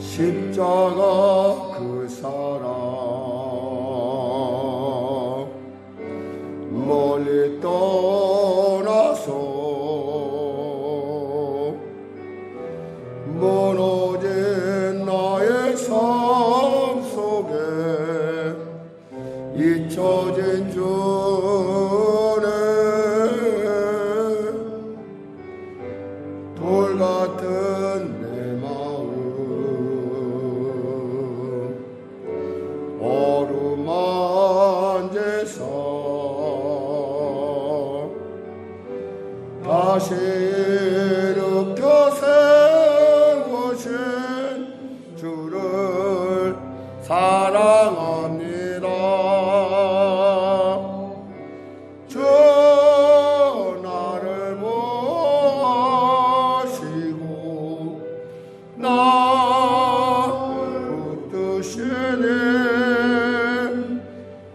십자가 그 사랑 멀리 떠나서 무너진 나의 삶 속에 잊혀진 주는 돌 같은 내 마음 어루만져서 다시 일으켜 세우신 주를 사랑합니다. 주 나를 모시고 나를 붙드시니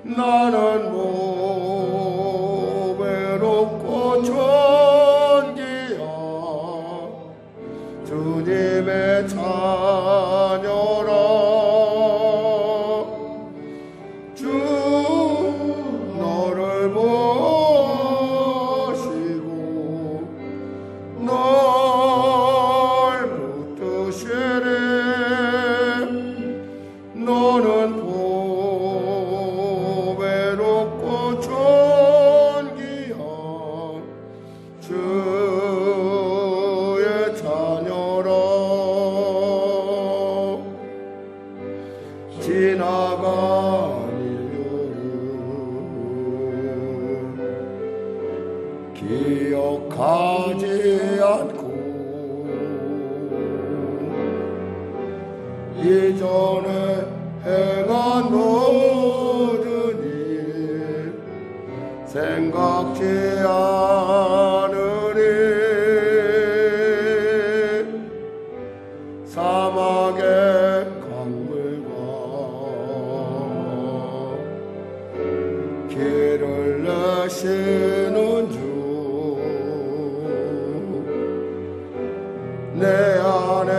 나는 외롭고 존귀한 주님의 자녀라. 주 너를 모시고 널 붙드시니 너는 외롭고 존귀한 주의 자녀라. 지나간 일들을 기억하지 않고 이전에 행한 모든 일 생각지 않으리. 사막의 강물과 길을 내시는 주 내 안에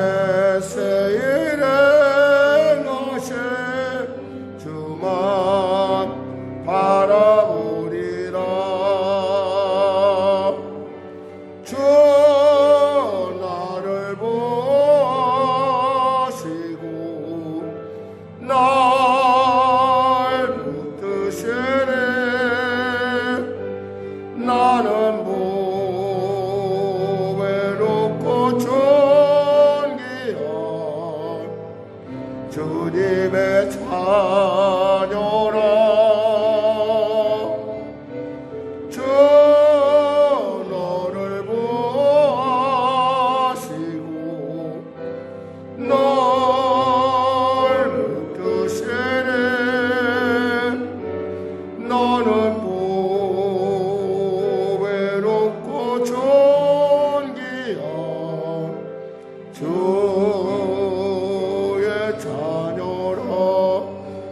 새 일 행하신 주만 바라보리라. 주 나를 보시고 날 붙드시니 나는 외롭고 존귀한 주님의 자녀라. 주 너를 보시고 널 붙드시니 너는 외롭고 존귀한 주의 자녀라.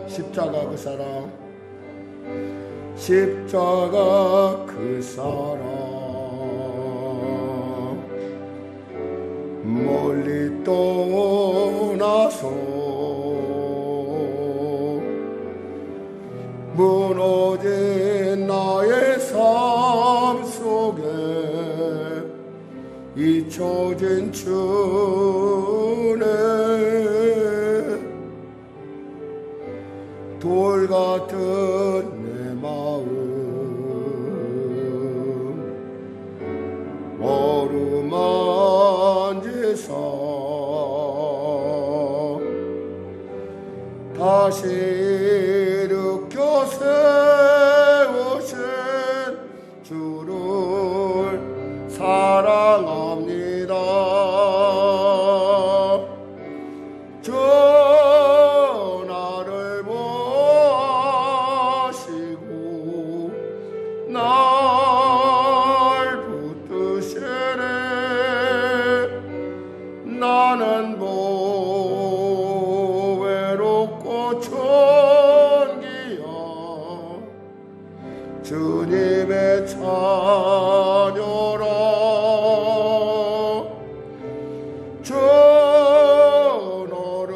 십자가 그 사랑 십자가 그 사랑 멀리 떠나서 무너진 나의 삶 속에 잊혀진 주네 돌 같은 내 마음 어루만져서 다시 일으켜 세우신 주를 사랑합니다. 주 나를 모시고 날 붙드시니 나는 외롭고 존귀한 주님의 자녀라. 주 너를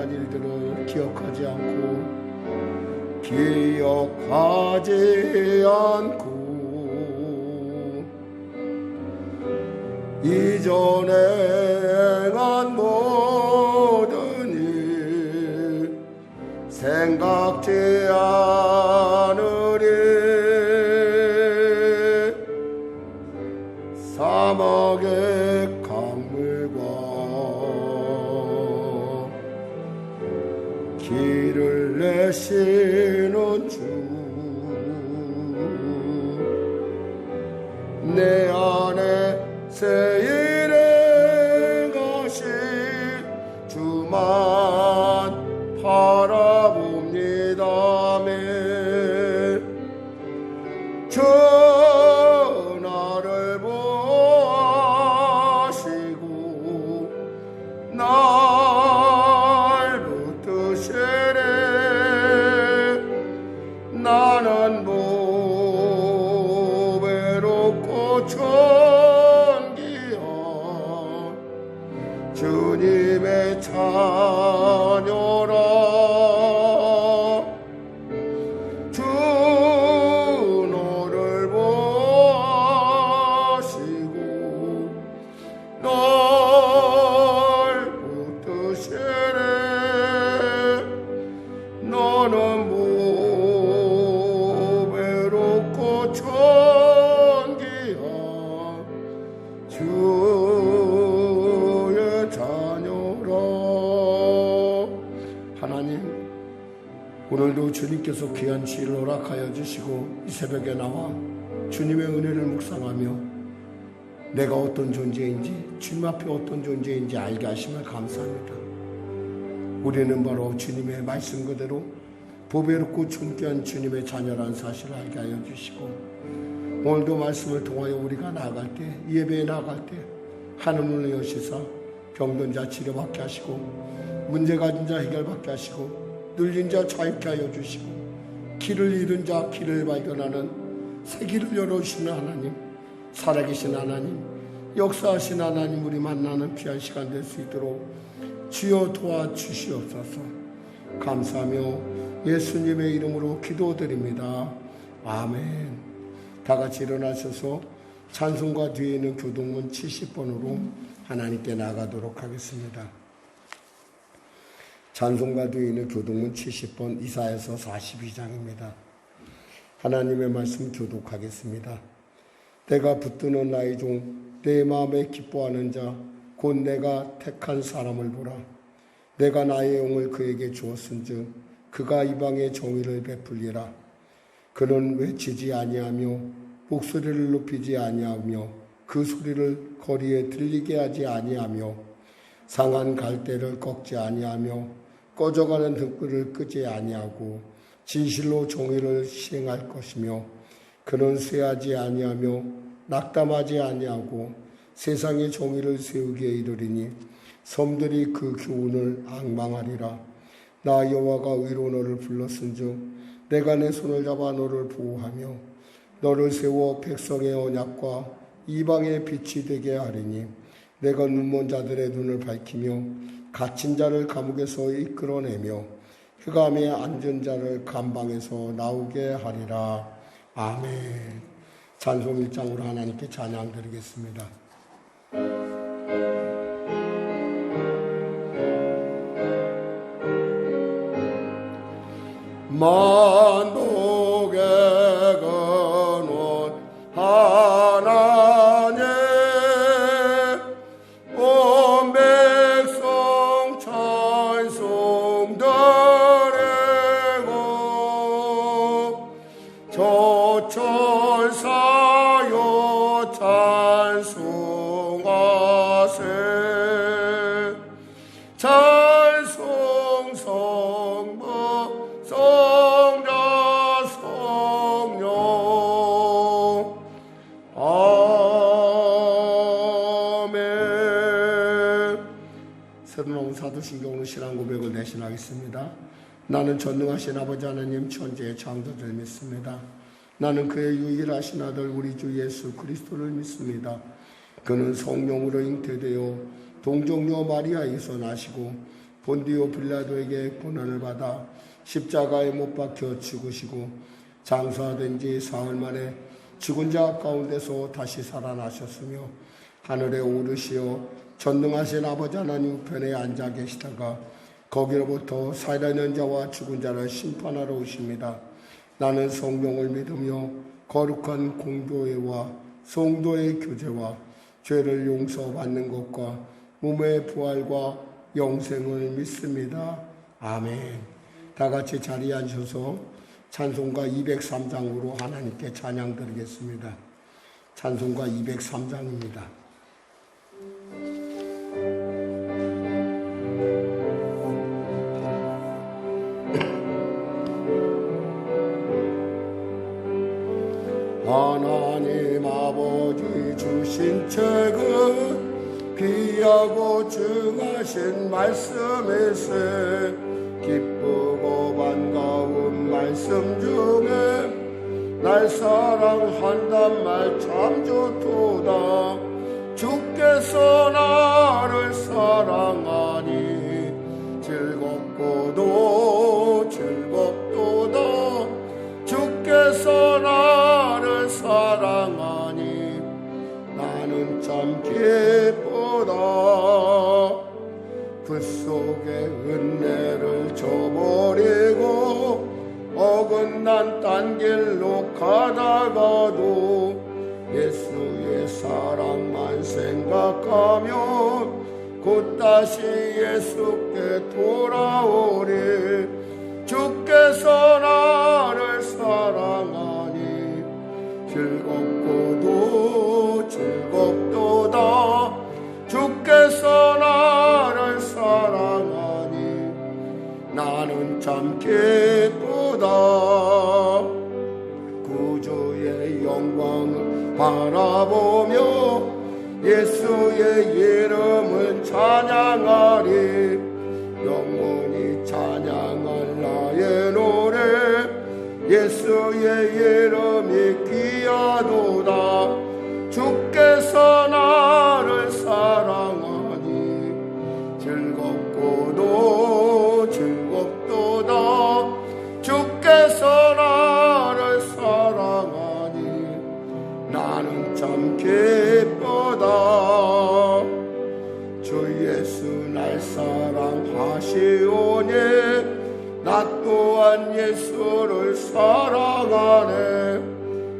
지난 일들을 기억하지 않고 이전에 행한 모든 일 생각지 않으리. 사막의 강물과 길을 내시는 주, 내 안에 새 일에 가신 주만 바라봅니다며. 주 나를 보시고 날 붙드시네. 나는 외롭고 존귀한 주님의 자녀라. 주 너를 보시고 널 붙드시네. 너는 외롭고 존귀한 주의 자녀라. 하나님, 오늘도 주님께서 귀한 시를 허락하여 주시고 이 새벽에 나와 주님의 은혜를 묵상하며 내가 어떤 존재인지, 주님 앞에 어떤 존재인지 알게 하심을 감사합니다. 우리는 바로 주님의 말씀 그대로 보배롭고 존귀한 주님의 자녀라는 사실을 알게 하여 주시고, 오늘도 말씀을 통하여 우리가 나아갈 때, 예배에 나아갈 때 하늘문을 여시사 병든 자 치료받게 하시고, 문제 가진 자 해결받게 하시고, 눌린 자 자유케 하여 주시고, 길을 잃은 자 길을 발견하는 새 길을 열어주시는 하나님, 살아계신 하나님, 역사하신 하나님, 우리 만나는 귀한 시간 될 수 있도록 주여 도와주시옵소서. 감사하며 예수님의 이름으로 기도드립니다. 아멘. 다 같이 일어나셔서 찬송가 뒤에 있는 교동문 70번으로 하나님께 나가도록 하겠습니다. 찬송가 뒤에 있는 교동문 70번 이사야서 42장입니다. 하나님의 말씀 교독하겠습니다. 내가 붙드는 나의 종, 내 마음에 기뻐하는 자, 곧 내가 택한 사람을 보라. 내가 나의 영을 그에게 주었은즉 그가 이방의 정의를 베풀리라. 그는 외치지 아니하며 목소리를 높이지 아니하며 그 소리를 거리에 들리게 하지 아니하며 상한 갈대를 꺾지 아니하며 꺼져가는 등불을 끄지 아니하고 진실로 정의를 시행할 것이며 그는 쇠하지 아니하며 낙담하지 아니하고 세상의 정의를 세우기에 이르리니 섬들이 그 교훈을 앙망하리라. 나 여호와가 의로 너를 불렀은즉 내가 내 손을 잡아 너를 보호하며 너를 세워 백성의 언약과 이방의 빛이 되게 하리니 내가 눈먼 자들의 눈을 밝히며 갇힌 자를 감옥에서 이끌어내며 흑암에 앉은 자를 감방에서 나오게 하리라. 아멘. 찬송 1장으로 하나님께 찬양 드리겠습니다. 만독의 근원 하나님, 온 백성 찬송 드리고 저천사여 찬송하세. 찬송 성부 성자 성령 아멘. 새로 나온 사도신경 오늘 신앙 고백을 대신하겠습니다. 나는 전능하신 아버지 하나님 천지의 창조주를 믿습니다. 나는 그의 유일하신 아들 우리 주 예수 그리스도를 믿습니다. 그는 성령으로 잉태되어 동정녀 마리아에서 나시고 본디오 빌라도에게 고난을 받아 십자가에 못 박혀 죽으시고 장사된 지 사흘 만에 죽은 자 가운데서 다시 살아나셨으며 하늘에 오르시어 전능하신 아버지 하나님 우편에 앉아 계시다가 거기로부터 살아있는 자와 죽은 자를 심판하러 오십니다. 나는 성령을 믿으며 거룩한 공교회와 성도의 교제와 죄를 용서받는 것과 몸의 부활과 영생을 믿습니다. 아멘. 다 같이 자리에 앉으셔서 찬송가 203장으로 하나님께 찬양 드리겠습니다. 찬송가 203장입니다. 하나님 아버지 주신 책은 귀하고 증하신 말씀일세 기쁘고 반가운 말씀 중에 날 사랑한단 말 참 좋도다. 주께서 나를 사랑하니 즐겁고도 즐겁도다. 주께서 나를 사랑하니 나는 참 기쁘다. 그 속에 은혜를 저버리고 어긋난 딴 길로 가다가도 예수의 사랑만 생각하며 곧 다시 예수께 돌아오리. 주께서 나를 사랑하니 즐겁고도 즐겁도다. 주께서 나를 사랑하니 나는 참 기쁘다. 구주의 영광을 바라보며 예수의 이름을 찬양하리. 영원히 찬양할 나의 노래 예수의 이름이 귀하도다. 주께서 나를 사랑하니 즐겁고도 즐겁도다. 주께서 나를 사랑하니 나는 참 기쁘다. 주 예수 날 사랑하시오니 나 또한 예수를 사랑하네.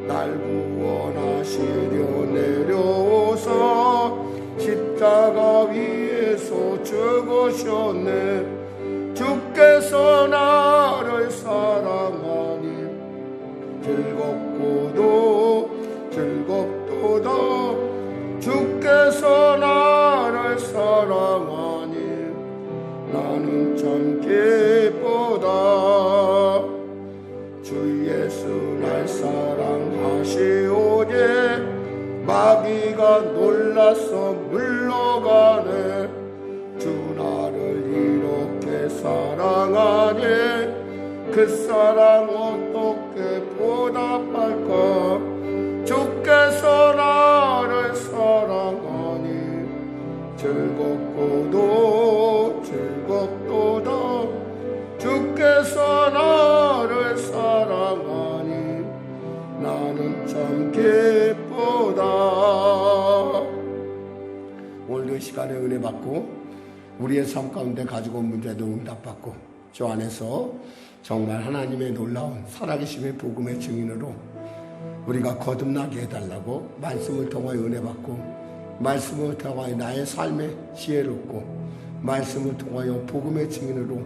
날 구원하시려 내려오사 십자가 위에서 죽으셨네. 주께서 나를 사랑하니 즐겁고도 즐겁도다. 주께서 나를 사랑하니 나는 참 기쁘다. 주 예수 날 사랑하시오니 마귀가 놀라서 물러가네. 주 나를 이렇게 사랑하니 그 사랑 어떻게 보답할까. 주께서 나를 사랑하니 즐겁고도 즐겁도다. 주께서 나를 사랑하니 나는 참 기쁘다. 오늘도 시간에 은혜 받고 우리의 삶 가운데 가지고 온 문제도 응답받고 주 안에서 정말 하나님의 놀라운 살아계심의 복음의 증인으로 우리가 거듭나게 해달라고 말씀을 통하여 은혜 받고 말씀을 통하여 나의 삶의 지혜를 얻고 말씀을 통하여 복음의 증인으로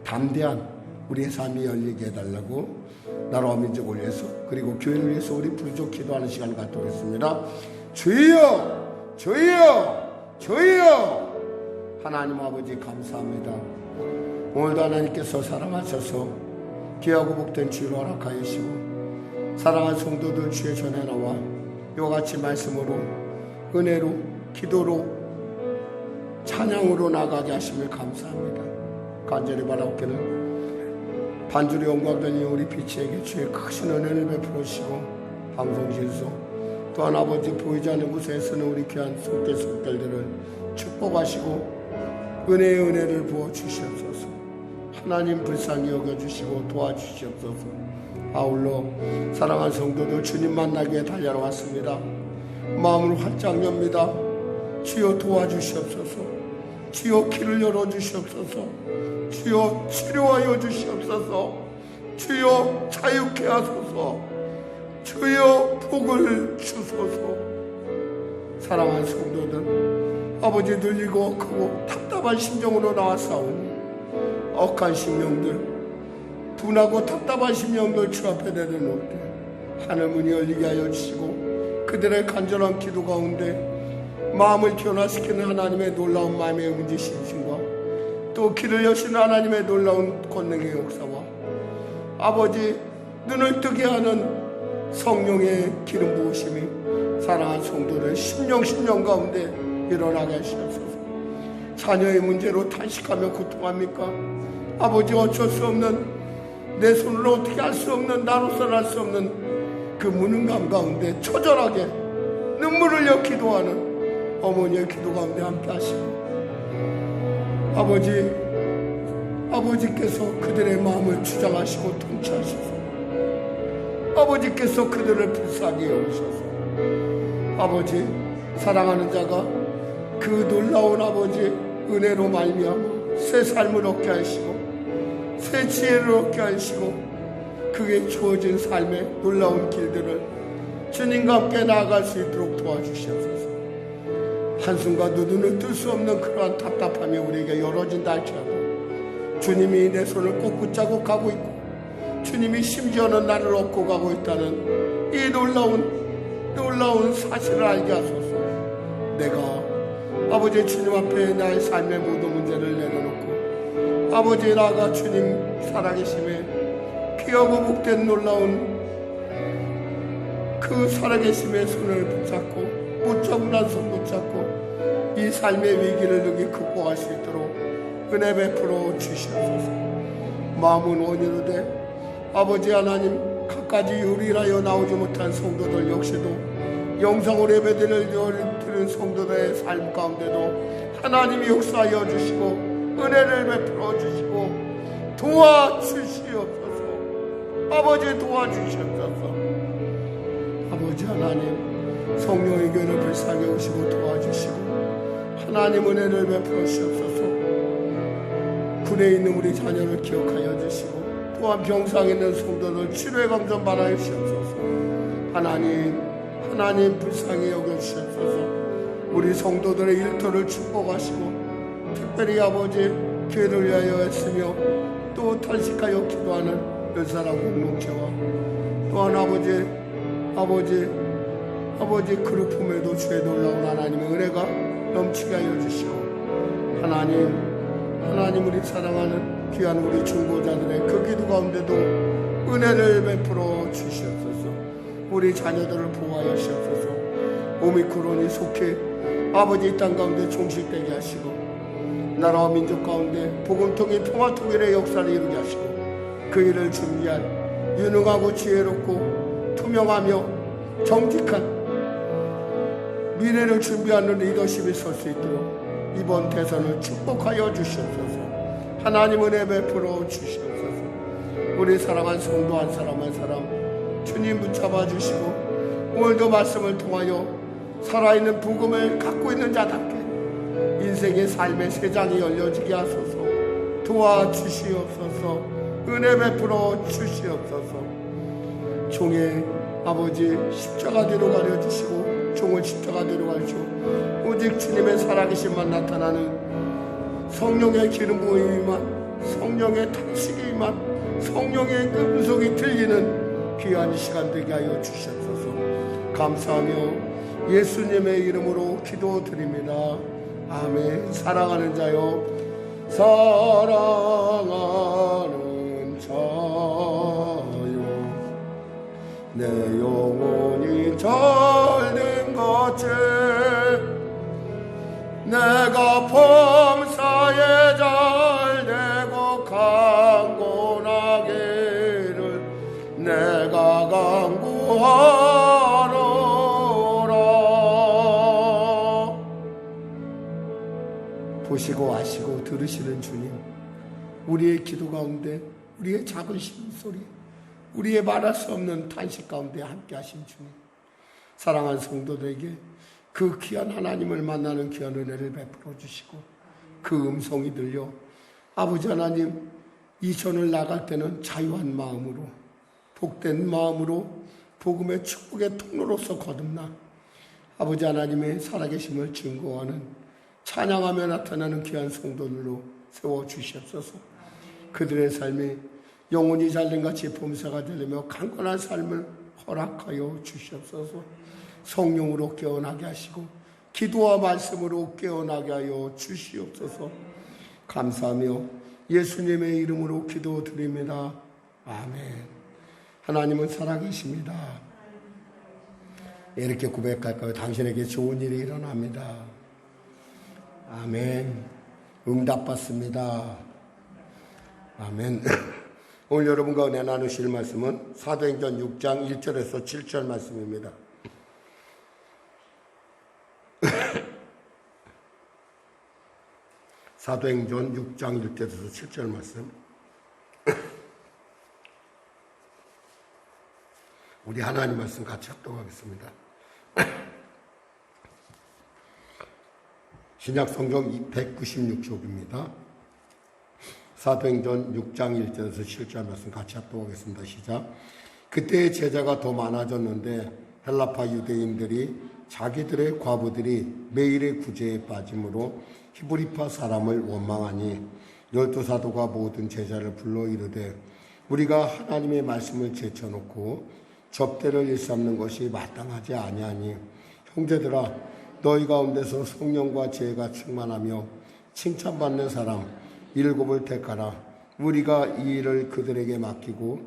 담대한 우리의 삶이 열리게 해달라고 나라와 민족을 위해서 그리고 교회를 위해서 우리 부르짖어 기도하는 시간을 갖도록 하겠습니다. 주여 주여 주여. 하나님 아버지 감사합니다. 오늘도 하나님께서 사랑하셔서 귀하고 복된 주를 허락하여 주시고 사랑하는 성도들 주의 전에 나와 이와 같이 말씀으로 은혜로 기도로 찬양으로 나가게 하심을 감사합니다. 간절히 바라옵기는 반주의 영광되니 우리 빛에게 주의 크신 은혜를 베풀어 주시고 방송실소 또한 아버지 보이지 않는 곳에서는 우리 귀한 손길 손길들을 축복하시고 은혜를 부어주시옵소서. 하나님 불쌍히 여겨주시고 도와주시옵소서. 아울러 사랑하는 성도들 주님 만나기에 달려왔습니다. 마음을 활짝 엽니다. 주여 도와주시옵소서. 주여 길을 열어주시옵소서. 주여 치료하여 주시옵소서. 주여 자유케 하소서. 주여 복을 주소서. 사랑하는 성도들, 아버지 늘리고 크고 답답한 심정으로 나왔사오니 억한 심령들, 분하고 답답한 심령들 주 앞에 내려놓을 때 하늘 문이 열리게 하여 주시고 그들의 간절한 기도 가운데 마음을 변화시키는 하나님의 놀라운 마음의 움직이심과 또 길을 여시는 하나님의 놀라운 권능의 역사와 아버지 눈을 뜨게 하는 성령의 기름 부으심이 사랑하는 성도들 심령 가운데 일어나게 하시옵소서. 자녀의 문제로 탄식하며 고통합니까? 아버지 어쩔 수 없는, 내 손으로 어떻게 할 수 없는, 나로서는 할 수 없는 그 무능감 가운데 처절하게 눈물을 흘려 기도하는 어머니의 기도 가운데 함께 하시고 아버지께서 그들의 마음을 주장하시고 통치하셔서 아버지께서 그들을 불쌍히 여기셔서 아버지 사랑하는 자가 그 놀라운 아버지 은혜로 말미암아 새 삶을 얻게 하시고 새 지혜를 얻게 하시고 그게 주어진 삶의 놀라운 길들을 주님과 함께 나아갈 수 있도록 도와주시옵소서. 한순간도 눈을 뜰 수 없는 그러한 답답함이 우리에게 열어진다 할지라도 주님이 내 손을 꼭 붙잡고 가고 있고 주님이 심지어는 나를 얻고 가고 있다는 이 놀라운 사실을 알게 하소서. 내가 아버지 주님 앞에 나의 삶의 모든 문제를 내려놓고 아버지 나아가 주님 살아계심에 귀하고 복된 놀라운 그 살아계심의 손을 붙잡고 못자국난 손 붙잡고 이 삶의 위기를 능히 극복할 수 있도록 은혜 베풀어 주시옵소서. 마음은 원인으로 돼 아버지 하나님 갖가지 요리하여 나오지 못한 성도들 역시도 영상으로 예배드릴 드린 성도들의 삶 가운데도 하나님이 역사하여 주시고 은혜를 베풀어 주시고 도와주시옵소서. 아버지 도와주시옵소서. 아버지 하나님 성령의 교회를 불쌍히 오시고 도와주시고 하나님 은혜를 베풀어 주시옵소서. 군에 있는 우리 자녀를 기억하여 주시고 또한 병상에 있는 성도들 치료의 감정 받아 주시옵소서. 하나님 불쌍히 여겨주시옵소서. 우리 성도들의 일터를 축복하시고 특별히 아버지 교회를 위하여 했으며 또 탄식하여 기도하는 열사랑 공동체와 또한 아버지 그룹 품에도 주의 놀라운 하나님의 은혜가 넘치게 하여 주시고 하나님 우리 사랑하는 귀한 우리 중보자들의 그 기도 가운데도 은혜를 베풀어 주시옵소서. 우리 자녀들을 보호하여 주시옵소서. 오미크론이 속히 아버지 이 땅 가운데 종식되게 하시고 나라와 민족 가운데 복음통일 평화통일의 역사를 이루게 하시고 그 일을 준비한 유능하고 지혜롭고 투명하며 정직한 미래를 준비하는 리더십이 설 수 있도록 이번 대선을 축복하여 주시옵소서. 하나님 은혜 베풀어 주시옵소서. 우리 사랑한 성도 한 사람 한 사람 주님 붙잡아 주시고 오늘도 말씀을 통하여 살아있는 복음을 갖고 있는 자답게 인생의 삶의 새 장이 열려지게 하소서. 도와주시옵소서. 은혜 베풀어 주시옵소서. 종의 아버지 십자가 뒤로 가려주시고 종을 십자가 뒤로 가르치고 오직 주님의 살아계심만 나타나는 성령의 기름 부음이만 성령의 탄식이만 성령의 음성이 들리는 귀한 시간 되게 하여 주시옵소서. 감사하며 예수님의 이름으로 기도드립니다. 아멘. 사랑하는 자요 사랑하는 자요 내 영혼이 잘된 것에 내가 범사에 잘되고 강건하기를 내가 강구하노라. 보시고 아시고 기도 들으시는 주님, 우리의 기도 가운데, 우리의 작은 신음소리, 우리의 말할 수 없는 탄식 가운데 함께 하신 주님, 사랑하는 성도들에게 그 귀한 하나님을 만나는 귀한 은혜를 베풀어 주시고, 그 음성이 들려 아버지 하나님, 이 전을 나갈 때는 자유한 마음으로, 복된 마음으로 복음의 축복의 통로로서 거듭나 아버지 하나님의 살아계심을 증거하는, 찬양하며 나타나는 귀한 성도들로 세워주시옵소서. 그들의 삶이 영혼이 잘된같이 범사가 되려며 강건한 삶을 허락하여 주시옵소서. 성령으로 깨어나게 하시고 기도와 말씀으로 깨어나게 하여 주시옵소서. 감사하며 예수님의 이름으로 기도드립니다. 아멘. 하나님은 살아계십니다. 이렇게 고백할까요? 당신에게 좋은 일이 일어납니다. 아멘. 응답받습니다. 아멘. 오늘 여러분과 은혜 나누실 말씀은 사도행전 6장 1절에서 7절 말씀입니다. 사도행전 6장 1절에서 7절 말씀. 우리 하나님 말씀 같이 합독하겠습니다. 신약성경 196쪽입니다. 사도행전 6장 1절에서 7절 말씀 같이 합독하겠습니다. 시작. 그때 제자가 더 많아졌는데 헬라파 유대인들이 자기들의 과부들이 매일의 구제에 빠짐으로 히브리파 사람을 원망하니 12사도가 모든 제자를 불러 이르되 우리가 하나님의 말씀을 제쳐놓고 접대를 일삼는 것이 마땅하지 아니하니 형제들아 너희 가운데서 성령과 지혜가 충만하며 칭찬받는 사람 7을 택하라. 우리가 이 일을 그들에게 맡기고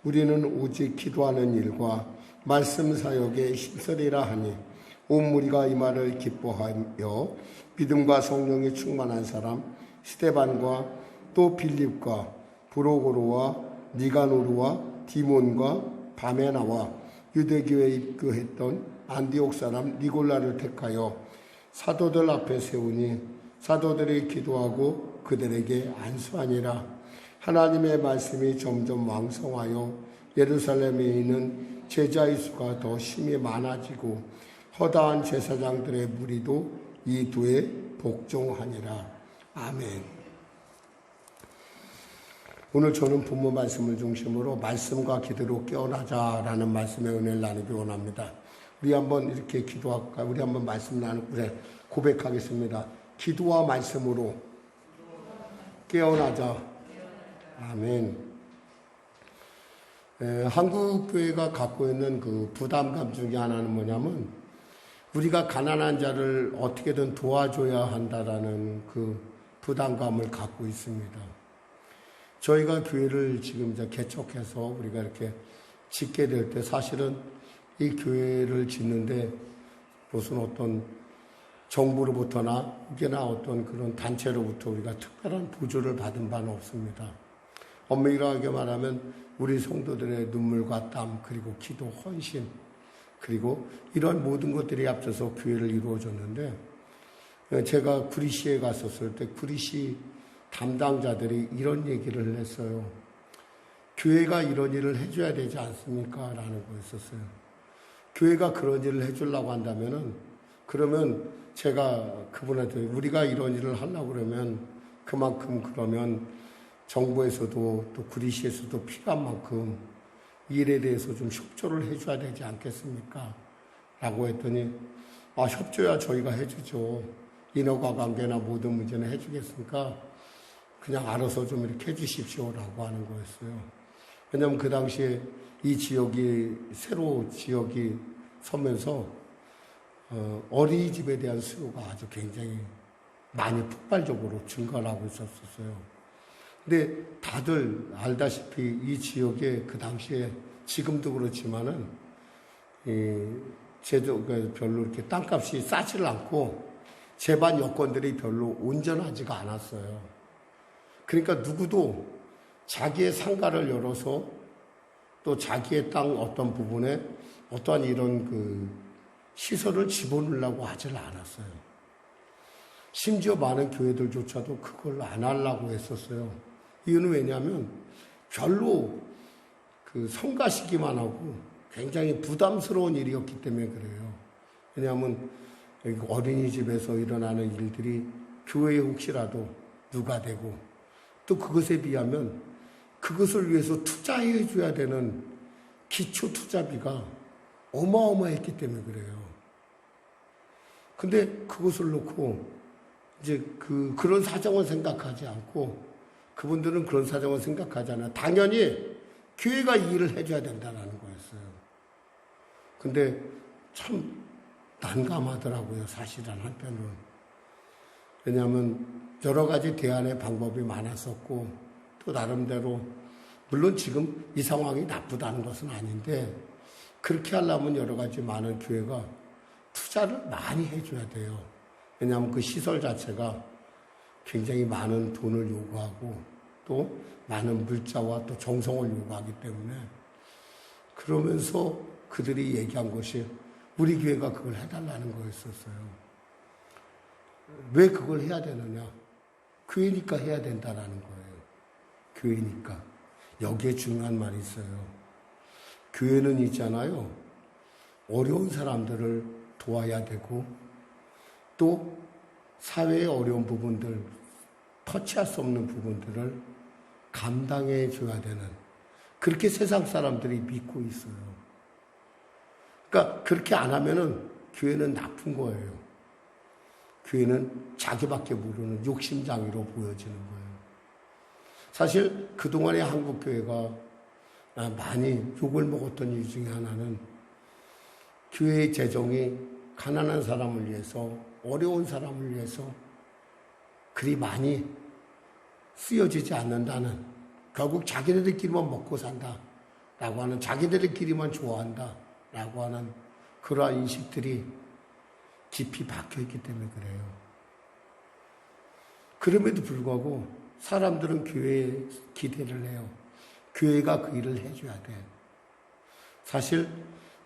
우리는 오직 기도하는 일과 말씀 사역에 힘쓰리라 하니 온 무리가 이 말을 기뻐하여 믿음과 성령이 충만한 사람 스데반과 또 빌립과 브로고로와 니가노르와 디몬과 바메나와 유대교에 입교했던 안디옥 사람 니골라를 택하여 사도들 앞에 세우니 사도들이 기도하고 그들에게 안수하니라. 하나님의 말씀이 점점 왕성하여 예루살렘에 있는 제자의 수가 더 심히 많아지고 허다한 제사장들의 무리도 이 도에 복종하니라. 아멘. 오늘 저는 본문 말씀을 중심으로 말씀과 기도로 깨어나자라는 말씀의 은혜를 나누기 원합니다. 우리 한번 이렇게 기도할까요? 우리 한번 말씀 나누고 고백하겠습니다. 기도와 말씀으로 깨어나자. 아멘. 한국교회가 갖고 있는 그 부담감 중에 하나는 뭐냐면 우리가 가난한 자를 어떻게든 도와줘야 한다라는 그 부담감을 갖고 있습니다. 저희가 교회를 지금 이제 개척해서 우리가 이렇게 짓게 될 때 사실은 이 교회를 짓는데 무슨 어떤 정부로부터나 혹여나 어떤 그런 단체로부터 우리가 특별한 보조를 받은 바는 없습니다. 엄밀하게 말하면 우리 성도들의 눈물과 땀 그리고 기도 헌신 그리고 이런 모든 것들이 합쳐서 교회를 이루어졌는데 제가 구리시에 갔었을 때 구리시 담당자들이 이런 얘기를 했어요. 교회가 이런 일을 해줘야 되지 않습니까? 라는 거였었어요. 교회가 그런 일을 해주려고 한다면은 그러면 제가 그분한테 우리가 이런 일을 하려고 그러면 그만큼 그러면 정부에서도 또 구리시에서도 필요한 만큼 이 일에 대해서 좀 협조를 해줘야 되지 않겠습니까? 라고 했더니 협조야 저희가 해주죠. 인허가 관계나 모든 문제는 해주겠으니까 그냥 알아서 좀 이렇게 해주십시오라고 하는 거였어요. 왜냐하면 그 당시에 이 지역이 새로 지역이 서면서 어린이집에 대한 수요가 아주 굉장히 많이 폭발적으로 증가를 하고 있었어요. 근데 다들 알다시피 이 지역에 그 당시에 지금도 그렇지만은 제도가 별로 이렇게 땅값이 싸지를 않고 재반 여건들이 별로 온전하지가 않았어요. 그러니까 누구도 자기의 상가를 열어서 또 자기의 땅 어떤 부분에 어떠한 이런 그 시설을 집어넣으려고 하질 않았어요. 심지어 많은 교회들조차도 그걸 안 하려고 했었어요. 이유는 왜냐하면 별로 성가시기만 하고 굉장히 부담스러운 일이었기 때문에 그래요. 왜냐하면 어린이집에서 일어나는 일들이 교회에 혹시라도 누가 되고 또 그것에 비하면 그것을 위해서 투자해 줘야 되는 기초 투자비가 어마어마했기 때문에 그래요. 근데 그것을 놓고 이제 그런 사정을 생각하지 않고 그분들은 그런 사정을 생각하지 않아요. 당연히 교회가 이 일을 해줘야 된다는 거였어요. 근데 참 난감하더라고요. 사실은 한편으로는. 왜냐하면 여러 가지 대안의 방법이 많았었고 또 나름대로 물론 지금 이 상황이 나쁘다는 것은 아닌데 그렇게 하려면 여러 가지 많은 교회가 투자를 많이 해줘야 돼요. 왜냐하면 그 시설 자체가 굉장히 많은 돈을 요구하고 또 많은 물자와 또 정성을 요구하기 때문에 그러면서 그들이 얘기한 것이 우리 교회가 그걸 해달라는 거였었어요. 왜 그걸 해야 되느냐? 교회니까 해야 된다라는 거예요. 교회니까. 여기에 중요한 말이 있어요. 교회는 있잖아요. 어려운 사람들을 도와야 되고 또 사회의 어려운 부분들, 터치할 수 없는 부분들을 감당해 줘야 되는 그렇게 세상 사람들이 믿고 있어요. 그러니까 그렇게 안 하면은 교회는 나쁜 거예요. 교회는 자기밖에 모르는 욕심장애로 보여지는 거예요. 사실 그동안의 한국교회가 많이 욕을 먹었던 이유 중에 하나는 교회의 재정이 가난한 사람을 위해서 어려운 사람을 위해서 그리 많이 쓰여지지 않는다는 결국 자기네들끼리만 먹고 산다라고 하는 자기네들끼리만 좋아한다라고 하는 그러한 인식들이 깊이 박혀있기 때문에 그래요. 그럼에도 불구하고 사람들은 교회에 기대를 해요. 교회가 그 일을 해줘야 돼. 사실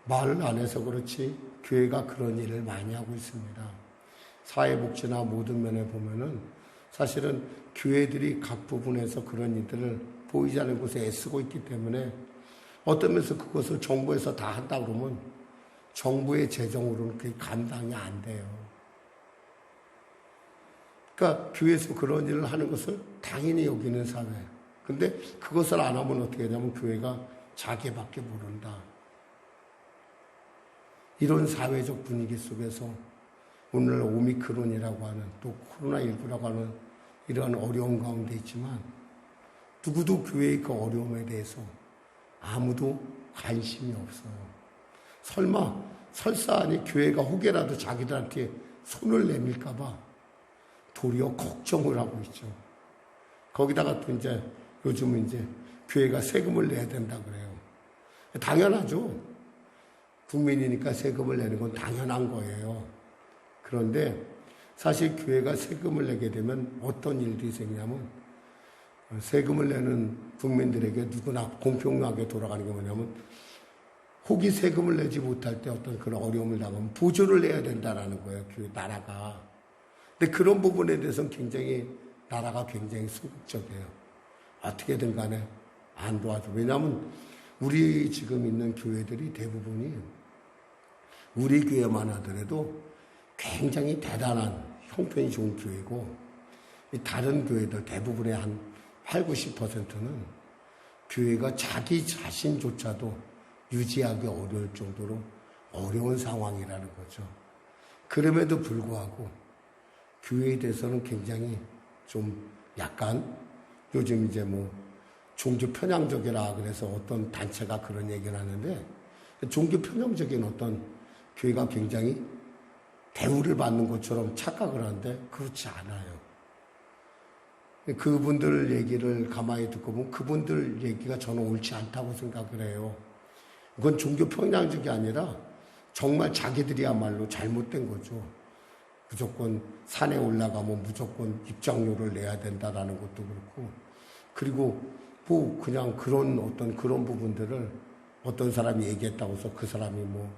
말을 안 해서 그렇지 교회가 그런 일을 많이 하고 있습니다. 사회복지나 모든 면에 보면은 사실은 교회들이 각 부분에서 그런 일들을 보이지 않는 곳에 애쓰고 있기 때문에 어떤 면에서 그것을 정부에서 다 한다 그러면 정부의 재정으로는 그게 감당이 안 돼요. 그러니까 교회에서 그런 일을 하는 것을 당연히 여기는 사회. 근데 그것을 안 하면 어떻게 하냐면 교회가 자기밖에 모른다. 이런 사회적 분위기 속에서 오늘 오미크론이라고 하는 또 코로나19라고 하는 이러한 어려운 가운데 있지만 누구도 교회의 그 어려움에 대해서 아무도 관심이 없어요. 설사 아니 교회가 혹여라도 자기들한테 손을 내밀까봐 도리어 걱정을 하고 있죠. 거기다가 또 이제 요즘은 이제 교회가 세금을 내야 된다 그래요. 당연하죠. 국민이니까 세금을 내는 건 당연한 거예요. 그런데 사실 교회가 세금을 내게 되면 어떤 일들이 생기냐면 세금을 내는 국민들에게 누구나 공평하게 돌아가는 게 뭐냐면 혹이 세금을 내지 못할 때 어떤 그런 어려움을 당하면 보조를 내야 된다라는 거예요. 교회 나라가. 근데 그런 부분에 대해서는 나라가 굉장히 소극적이에요. 어떻게든 간에 안 도와줘. 왜냐하면 우리 지금 있는 교회들이 대부분이 우리 교회만 하더라도 굉장히 대단한 형편이 좋은 교회고 다른 교회들 대부분의 한 80~90%는 교회가 자기 자신조차도 유지하기 어려울 정도로 어려운 상황이라는 거죠. 그럼에도 불구하고 교회에 대해서는 굉장히 좀 약간 요즘 이제 뭐 종교 편향적이라 그래서 어떤 단체가 그런 얘기를 하는데 종교 편향적인 어떤 교회가 굉장히 대우를 받는 것처럼 착각을 하는데 그렇지 않아요. 그분들 얘기를 가만히 듣고 보면 그분들 얘기가 저는 옳지 않다고 생각을 해요. 그건 종교 편향적이 아니라 정말 자기들이야말로 잘못된 거죠. 무조건 산에 올라가면 무조건 입장료를 내야 된다라는 것도 그렇고 그리고 뭐 그냥 그런 부분들을 어떤 사람이 얘기했다고 해서 그 사람이 뭐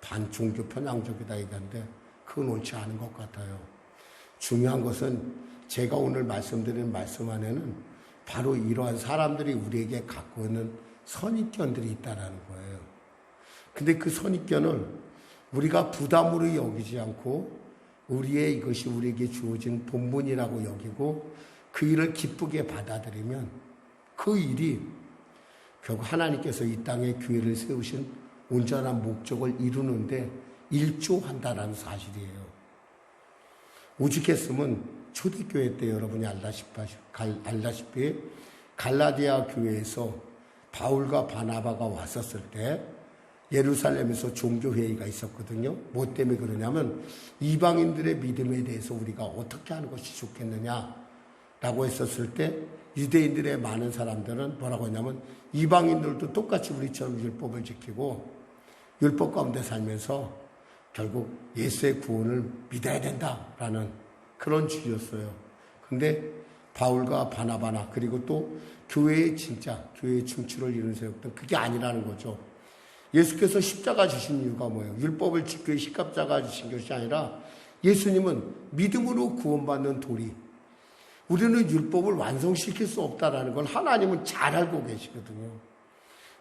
반종교 편향적이다 얘기하는데 그건 옳지 않은 것 같아요. 중요한 것은 제가 오늘 말씀드리는 말씀 안에는 바로 이러한 사람들이 우리에게 갖고 있는 선입견들이 있다라는 거예요. 근데 그 선입견을 우리가 부담으로 여기지 않고 우리의 이것이 우리에게 주어진 본분이라고 여기고 그 일을 기쁘게 받아들이면 그 일이 결국 하나님께서 이 땅에 교회를 세우신 온전한 목적을 이루는데 일조한다라는 사실이에요. 오죽했으면 초대교회 때 여러분이 알다시피 갈라디아 교회에서 바울과 바나바가 왔었을 때 예루살렘에서 종교회의가 있었거든요. 뭐 때문에 그러냐면 이방인들의 믿음에 대해서 우리가 어떻게 하는 것이 좋겠느냐라고 했었을 때 유대인들의 많은 사람들은 뭐라고 했냐면 이방인들도 똑같이 우리처럼 율법을 지키고 율법 가운데 살면서 결국 예수의 구원을 믿어야 된다라는 그런 주의였어요. 근데 바울과 바나바나 그리고 또 교회의 충치를 이룬 세웠던 그게 아니라는 거죠. 예수께서 십자가 주신 이유가 뭐예요? 율법을 지키고 십자가 주신 것이 아니라 예수님은 믿음으로 구원받는 도리. 우리는 율법을 완성시킬 수 없다라는 걸 하나님은 잘 알고 계시거든요.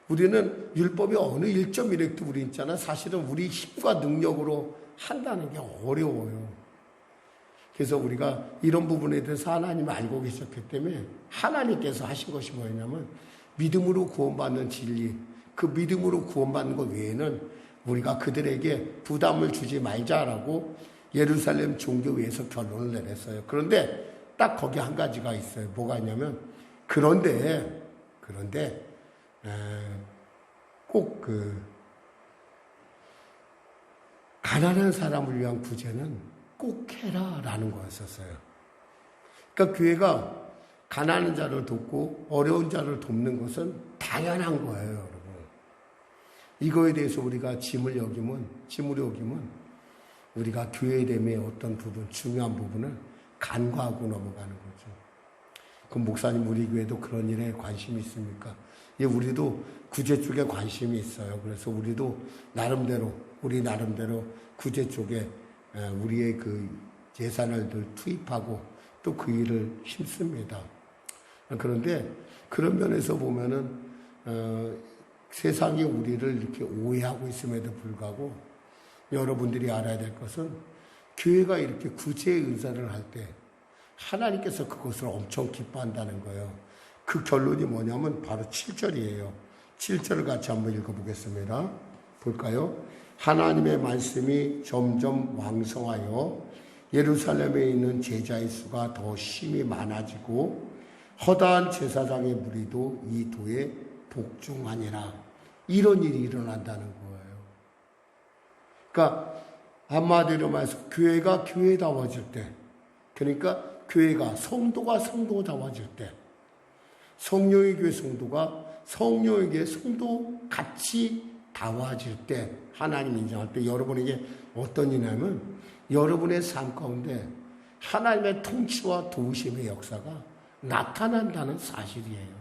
우리는 율법이 어느 1.1획도 우리 있잖아. 사실은 우리 힘과 능력으로 한다는 게 어려워요. 그래서 우리가 이런 부분에 대해서 하나님을 알고 계셨기 때문에 하나님께서 하신 것이 뭐냐면 믿음으로 구원받는 진리, 그 믿음으로 구원받는 것 외에는 우리가 그들에게 부담을 주지 말자라고 예루살렘 종교회에서 결론을 내렸어요. 그런데 딱 거기 한 가지가 있어요. 뭐가 있냐면 그런데 꼭 가난한 사람을 위한 구제는 꼭 해라라는 거였었어요. 그러니까 교회가 가난한 자를 돕고 어려운 자를 돕는 것은 당연한 거예요, 여러분. 이거에 대해서 우리가 짐으로 여기면 우리가 교회됨의 어떤 부분, 중요한 부분을 간과하고 넘어가는 거죠. 그럼 목사님, 우리 교회도 그런 일에 관심이 있습니까? 예, 우리도 구제 쪽에 관심이 있어요. 그래서 우리도 우리 나름대로 구제 쪽에 우리의 그 예산을 늘 투입하고 또 그 일을 힘씁니다. 그런데 그런 면에서 보면은 세상이 우리를 이렇게 오해하고 있음에도 불구하고 여러분들이 알아야 될 것은 교회가 이렇게 구제의 은사를 할 때 하나님께서 그것을 엄청 기뻐한다는 거예요. 그 결론이 뭐냐면 바로 7절이에요. 7절을 같이 한번 읽어보겠습니다. 볼까요? 하나님의 말씀이 점점 왕성하여 예루살렘에 있는 제자의 수가 더 심히 많아지고 허다한 제사장의 무리도 이 도에 복종하니라. 이런 일이 일어난다는 거예요. 그러니까 한마디로 말해서 교회가 교회다워질 때, 그러니까 교회가 성도가 성도다워질 때, 성령의 교회 성도가 성령의 교회 성도 같이 다워질 때, 하나님 인정할 때 여러분에게 어떤 일이냐면 여러분의 삶 가운데 하나님의 통치와 도우심의 역사가 나타난다는 사실이에요.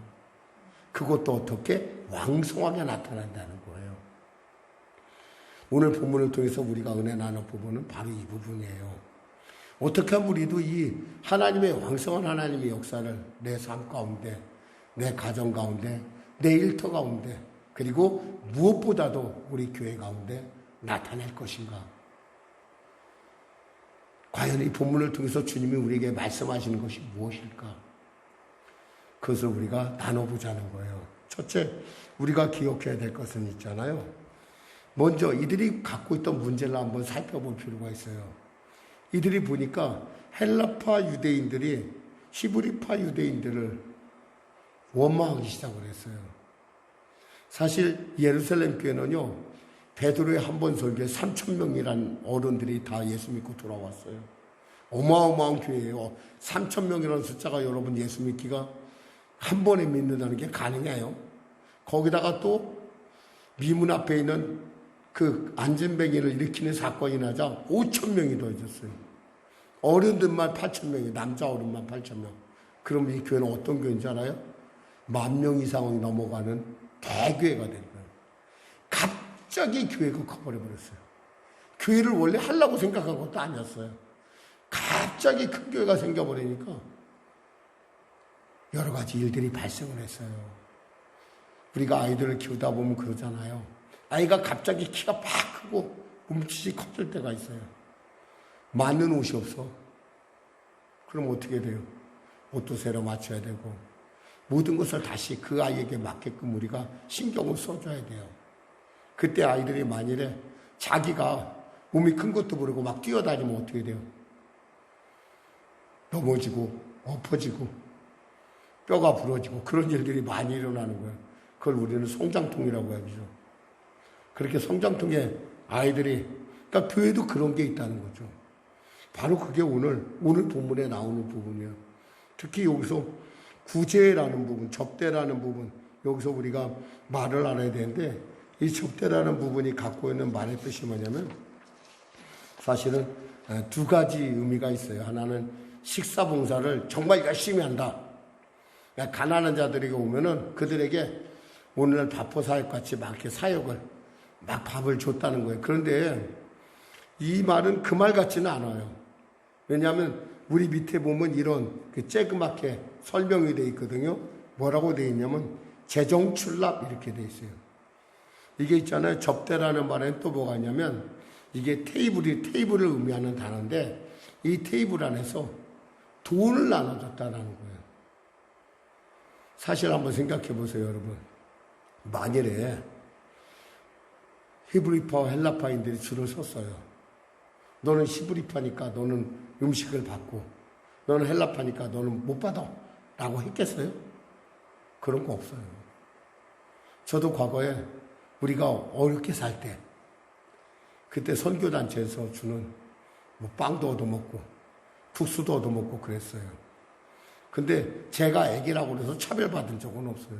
그것도 어떻게? 왕성하게 나타난다는 거예요. 오늘 본문을 통해서 우리가 은혜 나눌 부분은 바로 이 부분이에요. 어떻게 하면 우리도 이 하나님의 왕성한 하나님의 역사를 내 삶 가운데, 내 가정 가운데, 내 일터 가운데, 그리고 무엇보다도 우리 교회 가운데 나타낼 것인가? 과연 이 본문을 통해서 주님이 우리에게 말씀하시는 것이 무엇일까? 그것을 우리가 나눠보자는 거예요. 첫째, 우리가 기억해야 될 것은 있잖아요. 먼저 이들이 갖고 있던 문제를 한번 살펴볼 필요가 있어요. 이들이 보니까 헬라파 유대인들이 히브리파 유대인들을 원망하기 시작을 했어요. 사실 예루살렘 교회는요, 베드로의 한 번 설교에 3,000명이란 어른들이 다 예수 믿고 돌아왔어요. 어마어마한 교회예요. 3,000명이라는 숫자가 여러분 예수 믿기가 한 번에 믿는다는 게 가능해요. 거기다가 또 미문 앞에 있는 그 안진뱅이를 일으키는 사건이 나자 5,000명이 더해졌어요. 어른들만 8,000명이, 남자 어른만 8,000명. 그럼 이 교회는 어떤 교회인지 알아요? 10,000명 이상이 넘어가는 대교회가 된 거예요. 갑자기 교회가 커버려 버렸어요. 교회를 원래 하려고 생각한 것도 아니었어요. 갑자기 큰 교회가 생겨버리니까 여러 가지 일들이 발생을 했어요. 우리가 아이들을 키우다 보면 그러잖아요. 아이가 갑자기 키가 막 크고 몸짓이 커질 때가 있어요. 맞는 옷이 없어. 그럼 어떻게 돼요? 옷도 새로 맞춰야 되고 모든 것을 다시 그 아이에게 맞게끔 우리가 신경을 써줘야 돼요. 그때 아이들이 만일에 자기가 몸이 큰 것도 모르고 막 뛰어다니면 어떻게 돼요? 넘어지고 엎어지고 뼈가 부러지고 그런 일들이 많이 일어나는 거예요. 그걸 우리는 성장통이라고 하죠. 그렇게 성장통에 아이들이, 그러니까 교회도 그런 게 있다는 거죠. 바로 그게 오늘 본문에 나오는 부분이에요. 특히 여기서 구제라는 부분, 접대라는 부분, 여기서 우리가 말을 알아야 되는데, 이 접대라는 부분이 갖고 있는 말의 뜻이 뭐냐면, 사실은 두 가지 의미가 있어요. 하나는 식사봉사를 정말 열심히 한다. 가난한 자들에게 오면은 그들에게 오늘날 밥포사역같이 막 이렇게 사역을, 막 밥을 줬다는 거예요. 그런데 이 말은 그 말 같지는 않아요. 왜냐하면 우리 밑에 보면 이런 쬐그맣게 설명이 되어 있거든요. 뭐라고 되어 있냐면 재정출납 이렇게 되어 있어요. 이게 있잖아요. 접대라는 말에는 또 뭐가 있냐면 이게 테이블을 의미하는 단어인데 이 테이블 안에서 돈을 나눠줬다는 거예요. 사실 한번 생각해 보세요, 여러분. 만일에 히브리파와 헬라파인들이 줄을 섰어요. 너는 히브리파니까 너는 음식을 받고 너는 헬라파니까 너는 못 받아 라고 했겠어요? 그런 거 없어요. 저도 과거에 우리가 어렵게 살 때 그때 선교단체에서 주는 뭐 빵도 얻어먹고 국수도 얻어먹고 그랬어요. 근데 제가 애기라고 그래서 차별받은 적은 없어요.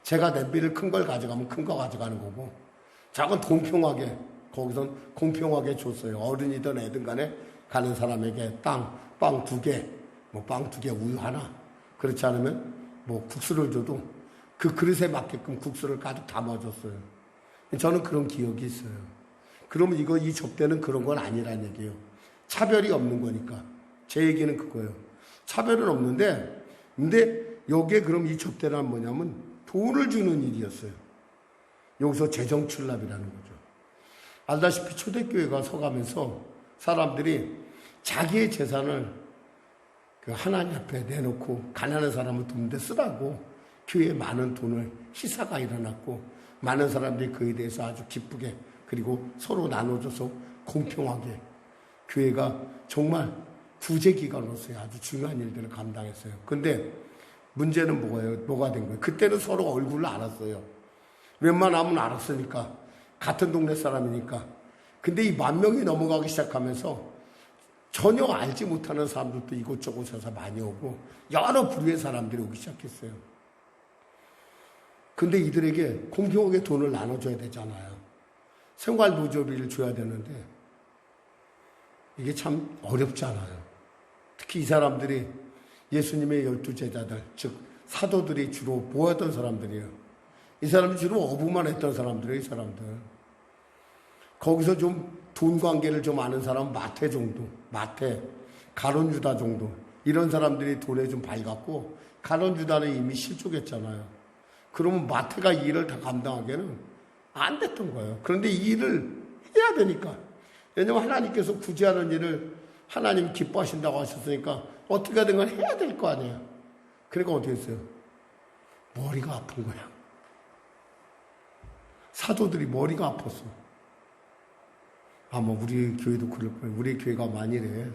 제가 냄비를 큰 걸 가져가면 큰 거 가져가는 거고 작은 공평하게 거기선 공평하게 줬어요. 어른이든 애든 간에 가는 사람에게 빵 2개, 뭐 빵 2개 우유 하나. 그렇지 않으면 뭐 국수를 줘도 그 그릇에 맞게끔 국수를 가득 담아줬어요. 저는 그런 기억이 있어요. 그러면 이 접대는 그런 건 아니란 얘기예요. 차별이 없는 거니까. 제 얘기는 그거예요. 차별은 없는데, 근데 여기에 그럼 이 접대란 뭐냐면 돈을 주는 일이었어요. 여기서 재정출납이라는 거죠. 알다시피 초대교회가 서가면서 사람들이 자기의 재산을 그 하나님 앞에 내놓고 가난한 사람을 돕는 데 쓰라고 교회에 많은 돈을 희사가 일어났고 많은 사람들이 그에 대해서 아주 기쁘게 그리고 서로 나눠줘서 공평하게 교회가 정말 구제기관으로서의 아주 중요한 일들을 감당했어요. 근데 문제는 뭐가 된 거예요? 그때는 서로 얼굴을 알았어요. 웬만하면 알았으니까. 같은 동네 사람이니까. 근데 이 10,000명이 넘어가기 시작하면서 전혀 알지 못하는 사람들도 이곳저곳에서 많이 오고 여러 부류의 사람들이 오기 시작했어요. 근데 이들에게 공평하게 돈을 나눠줘야 되잖아요. 생활보조비를 줘야 되는데 이게 참 어렵잖아요. 특히 이 사람들이 예수님의 12제자들, 즉 사도들이 주로 모았던 사람들이에요. 이 사람들이 주로 어부만 했던 사람들이에요. 이 사람들. 거기서 좀 돈 관계를 좀 아는 사람은 마태 정도, 가룟 유다 정도 이런 사람들이 돈에 좀 밝았고 가룟 유다는 이미 실족했잖아요. 그러면 마태가 이 일을 다 감당하기에는 안 됐던 거예요. 그런데 이 일을 해야 되니까. 왜냐하면 하나님께서 구제하는 일을 하나님 기뻐하신다고 하셨으니까 어떻게 하든 간 해야 될 거 아니에요. 그러니까 어떻게 했어요? 머리가 아픈 거야. 사도들이 머리가 아팠어. 아마 우리 교회도 그럴 거예요. 우리 교회가 만일에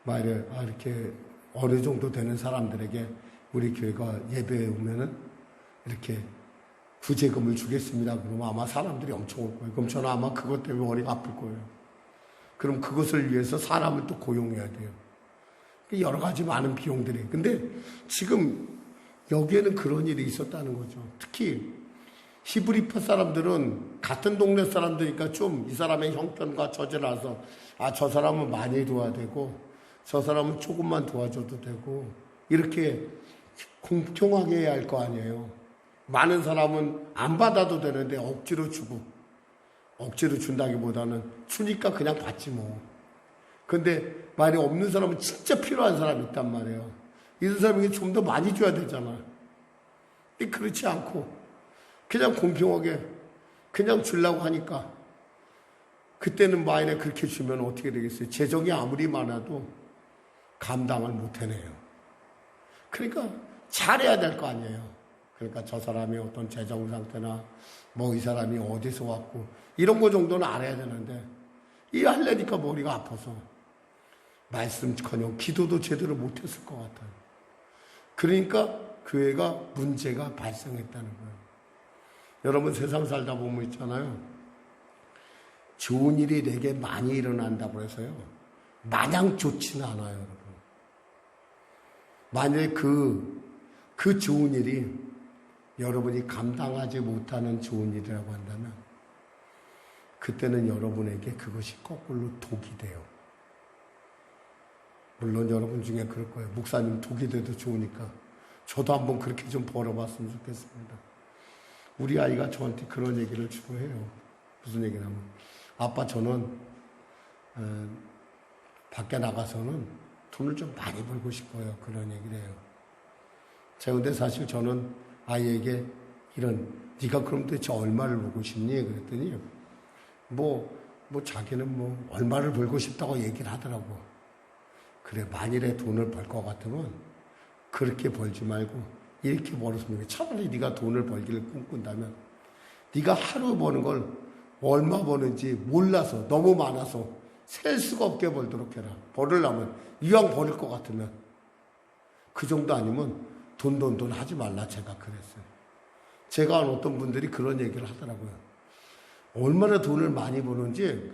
이렇게 어느 정도 되는 사람들에게 우리 교회가 예배에 오면은 이렇게 구제금을 주겠습니다. 그러면 아마 사람들이 엄청 올 거예요. 그럼 저는 아마 그것 때문에 머리가 아플 거예요. 그럼 그것을 위해서 사람을 또 고용해야 돼요. 여러 가지 많은 비용들이. 근데 지금 여기에는 그런 일이 있었다는 거죠. 특히 히브리파 사람들은 같은 동네 사람들이니까 좀 이 사람의 형편과 처지를 알아서 저 사람은 많이 도와야 되고 저 사람은 조금만 도와줘도 되고 이렇게 공평하게 해야 할 거 아니에요. 많은 사람은 안 받아도 되는데 억지로 주고 억지로 준다기보다는 주니까 그냥 받지 뭐. 근데 만약에 없는 사람은 진짜 필요한 사람이 있단 말이에요. 이런 사람에게 좀 더 많이 줘야 되잖아. 근데 그렇지 않고 그냥 공평하게 그냥 주려고 하니까 그때는 만약에 그렇게 주면 어떻게 되겠어요? 재정이 아무리 많아도 감당을 못 해내요. 그러니까 잘해야 될 거 아니에요. 그러니까 저 사람이 어떤 재정 상태나 뭐 이 사람이 어디서 왔고 이런 거 정도는 알아야 되는데 이 하려니까 머리가 아파서 말씀커녕 기도도 제대로 못했을 것 같아요. 그러니까 교회가 문제가 발생했다는 거예요. 여러분 세상 살다 보면 있잖아요. 좋은 일이 내게 많이 일어난다고 해서요. 마냥 좋지는 않아요, 여러분. 만약에 그 좋은 일이 여러분이 감당하지 못하는 좋은 일이라고 한다면 그때는 여러분에게 그것이 거꾸로 독이 돼요. 물론 여러분 중에 그럴 거예요. 목사님 독이 돼도 좋으니까 저도 한번 그렇게 좀 벌어봤으면 좋겠습니다. 우리 아이가 저한테 그런 얘기를 주로 해요. 무슨 얘기냐면 아빠 저는 밖에 나가서는 돈을 좀 많이 벌고 싶어요. 그런 얘기를 해요. 제가 근데 사실 저는 아이에게 네가 그럼 도대체 얼마를 벌고 싶니? 그랬더니 자기는 얼마를 벌고 싶다고 얘기를 하더라고. 그래, 만일에 돈을 벌 것 같으면 그렇게 벌지 말고 이렇게 벌었으면 차라리 네가 돈을 벌기를 꿈꾼다면 네가 하루 버는 걸 얼마 버는지 몰라서 너무 많아서 셀 수가 없게 벌도록 해라. 벌으려면 이왕 버릴 것 같으면 그 정도 아니면 돈 하지 말라 제가 그랬어요. 제가 아는 어떤 분들이 그런 얘기를 하더라고요. 얼마나 돈을 많이 버는지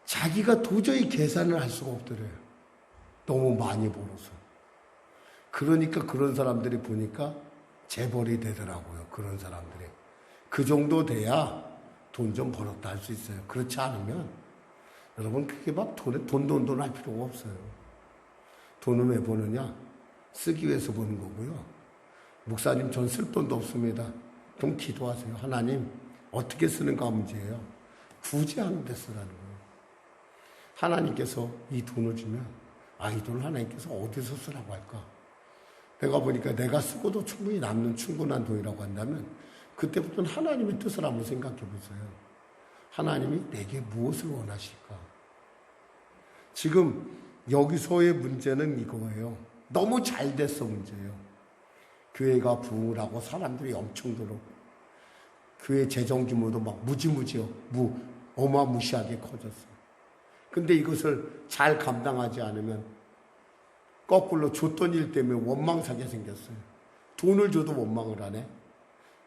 자기가 도저히 계산을 할 수가 없더래요. 너무 많이 벌어서. 그러니까 그런 사람들이 보니까 재벌이 되더라고요. 그런 사람들이. 그 정도 돼야 돈 좀 벌었다 할 수 있어요. 그렇지 않으면 여러분 그게 막 돈 할 필요가 없어요. 돈은 왜 버느냐? 쓰기 위해서 버는 거고요. 목사님 전 쓸 돈도 없습니다. 그럼 기도하세요. 하나님 어떻게 쓰는가 문제예요. 굳이 하는 데 쓰라는 거예요. 하나님께서 이 돈을 주면 이 돈을 하나님께서 어디서 쓰라고 할까? 내가 보니까 내가 쓰고도 충분히 남는 충분한 돈이라고 한다면 그때부터는 하나님의 뜻을 한번 생각해 보세요. 하나님이 내게 무엇을 원하실까? 지금 여기서의 문제는 이거예요. 너무 잘 됐어 문제예요. 교회가 부흥을 하고 사람들이 엄청 들어오고 교회 재정 규모도 막 어마무시하게 커졌어요. 근데 이것을 잘 감당하지 않으면 거꾸로 줬던 일 때문에 원망사게 생겼어요. 돈을 줘도 원망을 하네.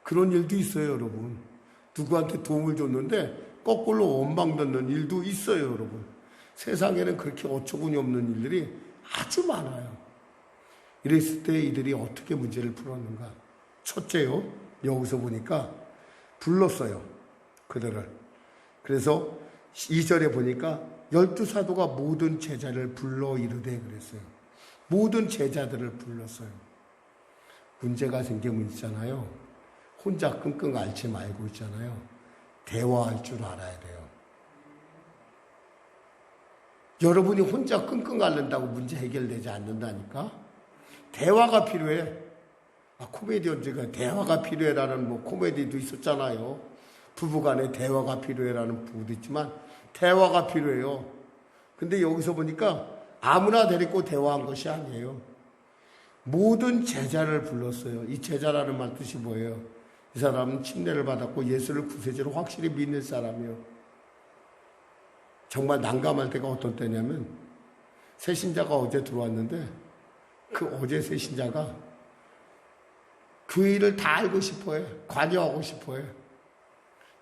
그런 일도 있어요, 여러분. 누구한테 도움을 줬는데 거꾸로 원망 듣는 일도 있어요, 여러분. 세상에는 그렇게 어처구니 없는 일들이 아주 많아요. 이랬을 때 이들이 어떻게 문제를 풀었는가? 첫째요, 여기서 보니까 불렀어요, 그들을. 그래서 2절에 보니까 12사도가 모든 제자를 불러 이르되 그랬어요. 모든 제자들을 불렀어요. 문제가 생기면 있잖아요. 혼자 끙끙 앓지 말고 있잖아요. 대화할 줄 알아야 돼요. 여러분이 혼자 끙끙 앓는다고 문제 해결되지 않는다니까? 대화가 필요해. 코미디언즈가 대화가 필요해라는 코미디도 있었잖아요. 부부간에 대화가 필요해라는 부부도 있지만 대화가 필요해요. 근데 여기서 보니까 아무나 데리고 대화한 것이 아니에요. 모든 제자를 불렀어요. 이 제자라는 말 뜻이 뭐예요? 이 사람은 침례를 받았고 예수를 구세주로 확실히 믿는 사람이요. 정말 난감할 때가 어떤 때냐면 새신자가 어제 들어왔는데 그 어제 새신자가 교회를 다 알고 싶어해. 관여하고 싶어해.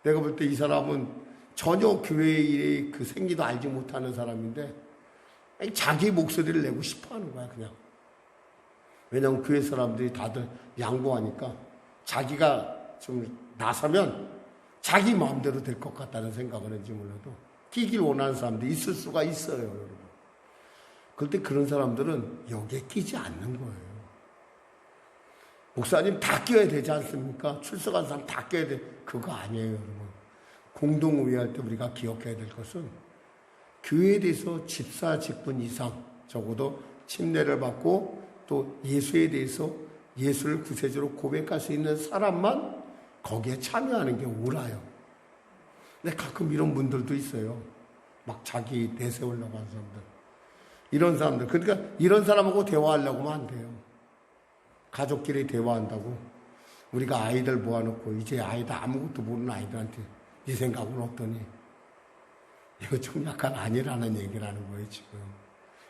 내가 볼 때 이 사람은 전혀 교회의 그 생리도 알지 못하는 사람인데 자기 목소리를 내고 싶어하는 거야 그냥. 왜냐하면 교회 사람들이 다들 양보하니까 자기가 좀 나서면 자기 마음대로 될 것 같다는 생각을 했는지 몰라도 끼길 원하는 사람들이 있을 수가 있어요, 여러분. 그런데 그런 사람들은 여기에 끼지 않는 거예요. 목사님 다 껴야 되지 않습니까? 출석한 사람 다 껴야 돼. 그거 아니에요, 여러분. 공동의회할 때 우리가 기억해야 될 것은 교회에 대해서 집사 직분 이상 적어도 침례를 받고 또 예수에 대해서 예수를 구세주로 고백할 수 있는 사람만 거기에 참여하는 게 옳아요. 근데 가끔 이런 분들도 있어요. 막 자기 내세우려고 하는 사람들. 이런 사람들. 그러니까 이런 사람하고 대화하려고 하면 안 돼요. 가족끼리 대화한다고. 우리가 아이들 모아놓고 이제 아이들 아무것도 모르는 아이들한테 네 생각은 어떠니? 이거 좀 약간 아니라는 얘기라는 거예요, 지금.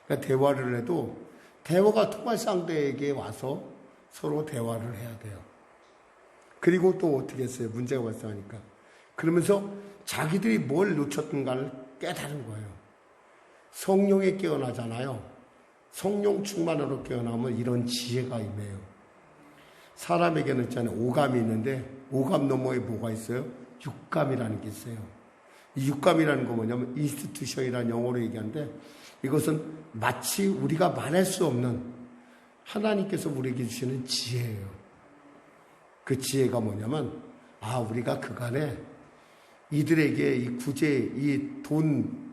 그러니까 대화를 해도 대화가 통할 상대에게 와서 서로 대화를 해야 돼요. 그리고 또 어떻게 했어요? 문제가 발생하니까. 그러면서 자기들이 뭘 놓쳤던가를 깨달은 거예요. 성령에 깨어나잖아요. 성령 충만으로 깨어나면 이런 지혜가 임해요. 사람에게는 있잖아요. 오감이 있는데 오감 너머에 뭐가 있어요? 육감이라는 게 있어요. 이 육감이라는 거 뭐냐면 인스티튜션이라는 영어로 얘기하는데 이것은 마치 우리가 말할 수 없는 하나님께서 우리에게 주시는 지혜예요. 그 지혜가 뭐냐면 우리가 그간에 이들에게 이 돈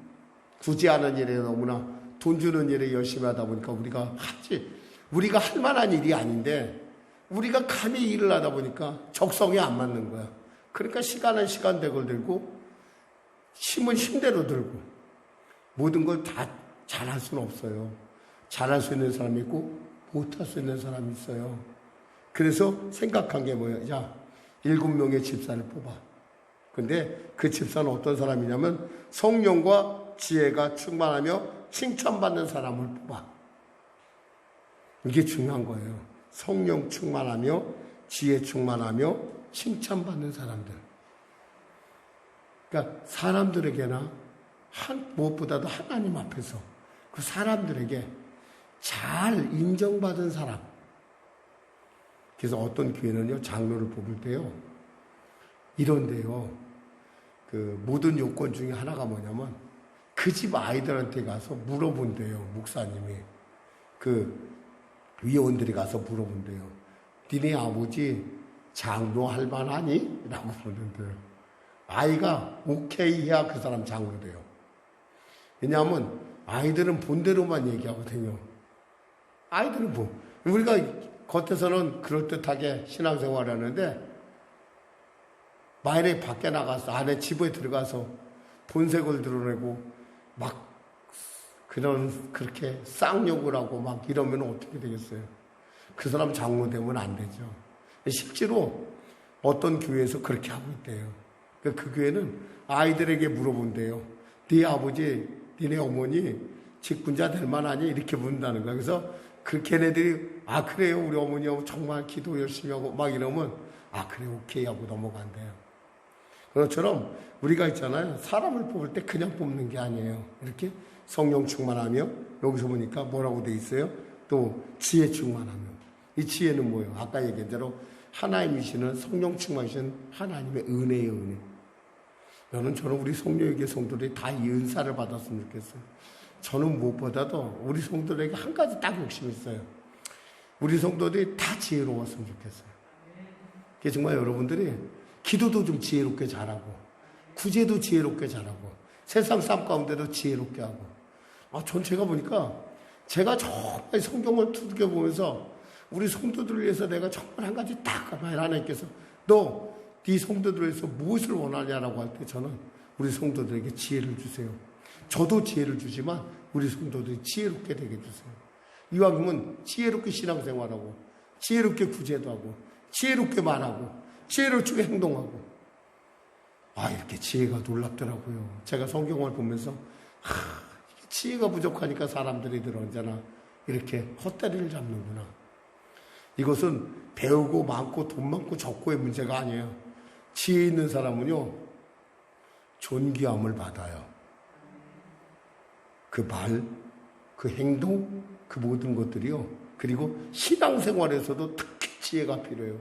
구제하는 일에 너무나 돈 주는 일에 열심히 하다 보니까 우리가 할 만한 일이 아닌데 우리가 감히 일을 하다 보니까 적성에 안 맞는 거야. 그러니까 시간은 시간대로 들고 힘은 힘대로 들고 모든 걸 다 잘할 수는 없어요. 잘할 수 있는 사람이 있고 못할 수 있는 사람이 있어요. 그래서 생각한 게 뭐예요? 자, 7명의 집사를 뽑아. 근데 그 집사는 어떤 사람이냐면 성령과 지혜가 충만하며 칭찬받는 사람을 뽑아. 이게 중요한 거예요. 성령 충만하며 지혜 충만하며 칭찬받는 사람들. 그러니까 사람들에게나 무엇보다도 하나님 앞에서 그 사람들에게 잘 인정받은 사람. 그래서 어떤 교회는요, 장로를 뽑을 때요, 이런데요, 그 모든 요건 중에 하나가 뭐냐면 그 집 아이들한테 가서 물어본대요. 목사님이 그 위원들이 가서 물어본대요. 니네 아버지 장로 할 만하니? 라고 물는데요. 아이가 오케이 해야 그 사람 장로 돼요. 왜냐하면 아이들은 본대로만 얘기하거든요. 아이들은 우리가 겉에서는 그럴듯하게 신앙생활을 하는데 만약에 밖에 나가서 안에 집에 들어가서 본색을 드러내고 막 그렇게 쌍욕을 하고 막 이러면 어떻게 되겠어요? 그 사람 장로 되면 안 되죠. 실제로 어떤 교회에서 그렇게 하고 있대요. 그 교회는 아이들에게 물어본대요. 네 아버지, 니네 어머니 직분자 될 만하니? 이렇게 묻는다는 거야. 그래서 걔네들이 그래요, 우리 어머니하고 정말 기도 열심히 하고 막 이러면 그래, 오케이 하고 넘어간대요. 그것처럼 우리가 있잖아요. 사람을 뽑을 때 그냥 뽑는 게 아니에요. 이렇게 성령 충만하며, 여기서 보니까 뭐라고 돼 있어요? 또 지혜 충만하며. 이 지혜는 뭐예요? 아까 얘기한 대로 하나님이시는 성령 충만이신 하나님의 은혜예요, 은혜. 저는 우리 성령에게 성도들이 다 이 은사를 받았으면 좋겠어요. 저는 무엇보다도 우리 성도들에게 한 가지 딱 욕심이 있어요. 우리 성도들이 다 지혜로웠으면 좋겠어요. 그게 정말 여러분들이 기도도 좀 지혜롭게 잘하고, 구제도 지혜롭게 잘하고, 세상 삶 가운데도 지혜롭게 하고. 전 제가 보니까 제가 정말 성경을 두들겨 보면서 우리 성도들을 위해서 내가 정말 한 가지 딱 하나님께서 너 네 성도들을 위해서 무엇을 원하냐라고 할 때 저는 우리 성도들에게 지혜를 주세요. 저도 지혜를 주지만 우리 성도들이 지혜롭게 되게 주세요. 이왕이면 지혜롭게 신앙생활하고 지혜롭게 구제도 하고 지혜롭게 말하고 지혜롭게 행동하고. 이렇게 지혜가 놀랍더라고요. 제가 성경을 보면서 지혜가 부족하니까 사람들이 언제나 이렇게 헛다리를 잡는구나. 이것은 배우고 많고 돈 많고 적고의 문제가 아니에요. 지혜 있는 사람은요, 존귀함을 받아요. 그 말, 그 행동, 그 모든 것들이요. 그리고 신앙생활에서도 특히 지혜가 필요해요.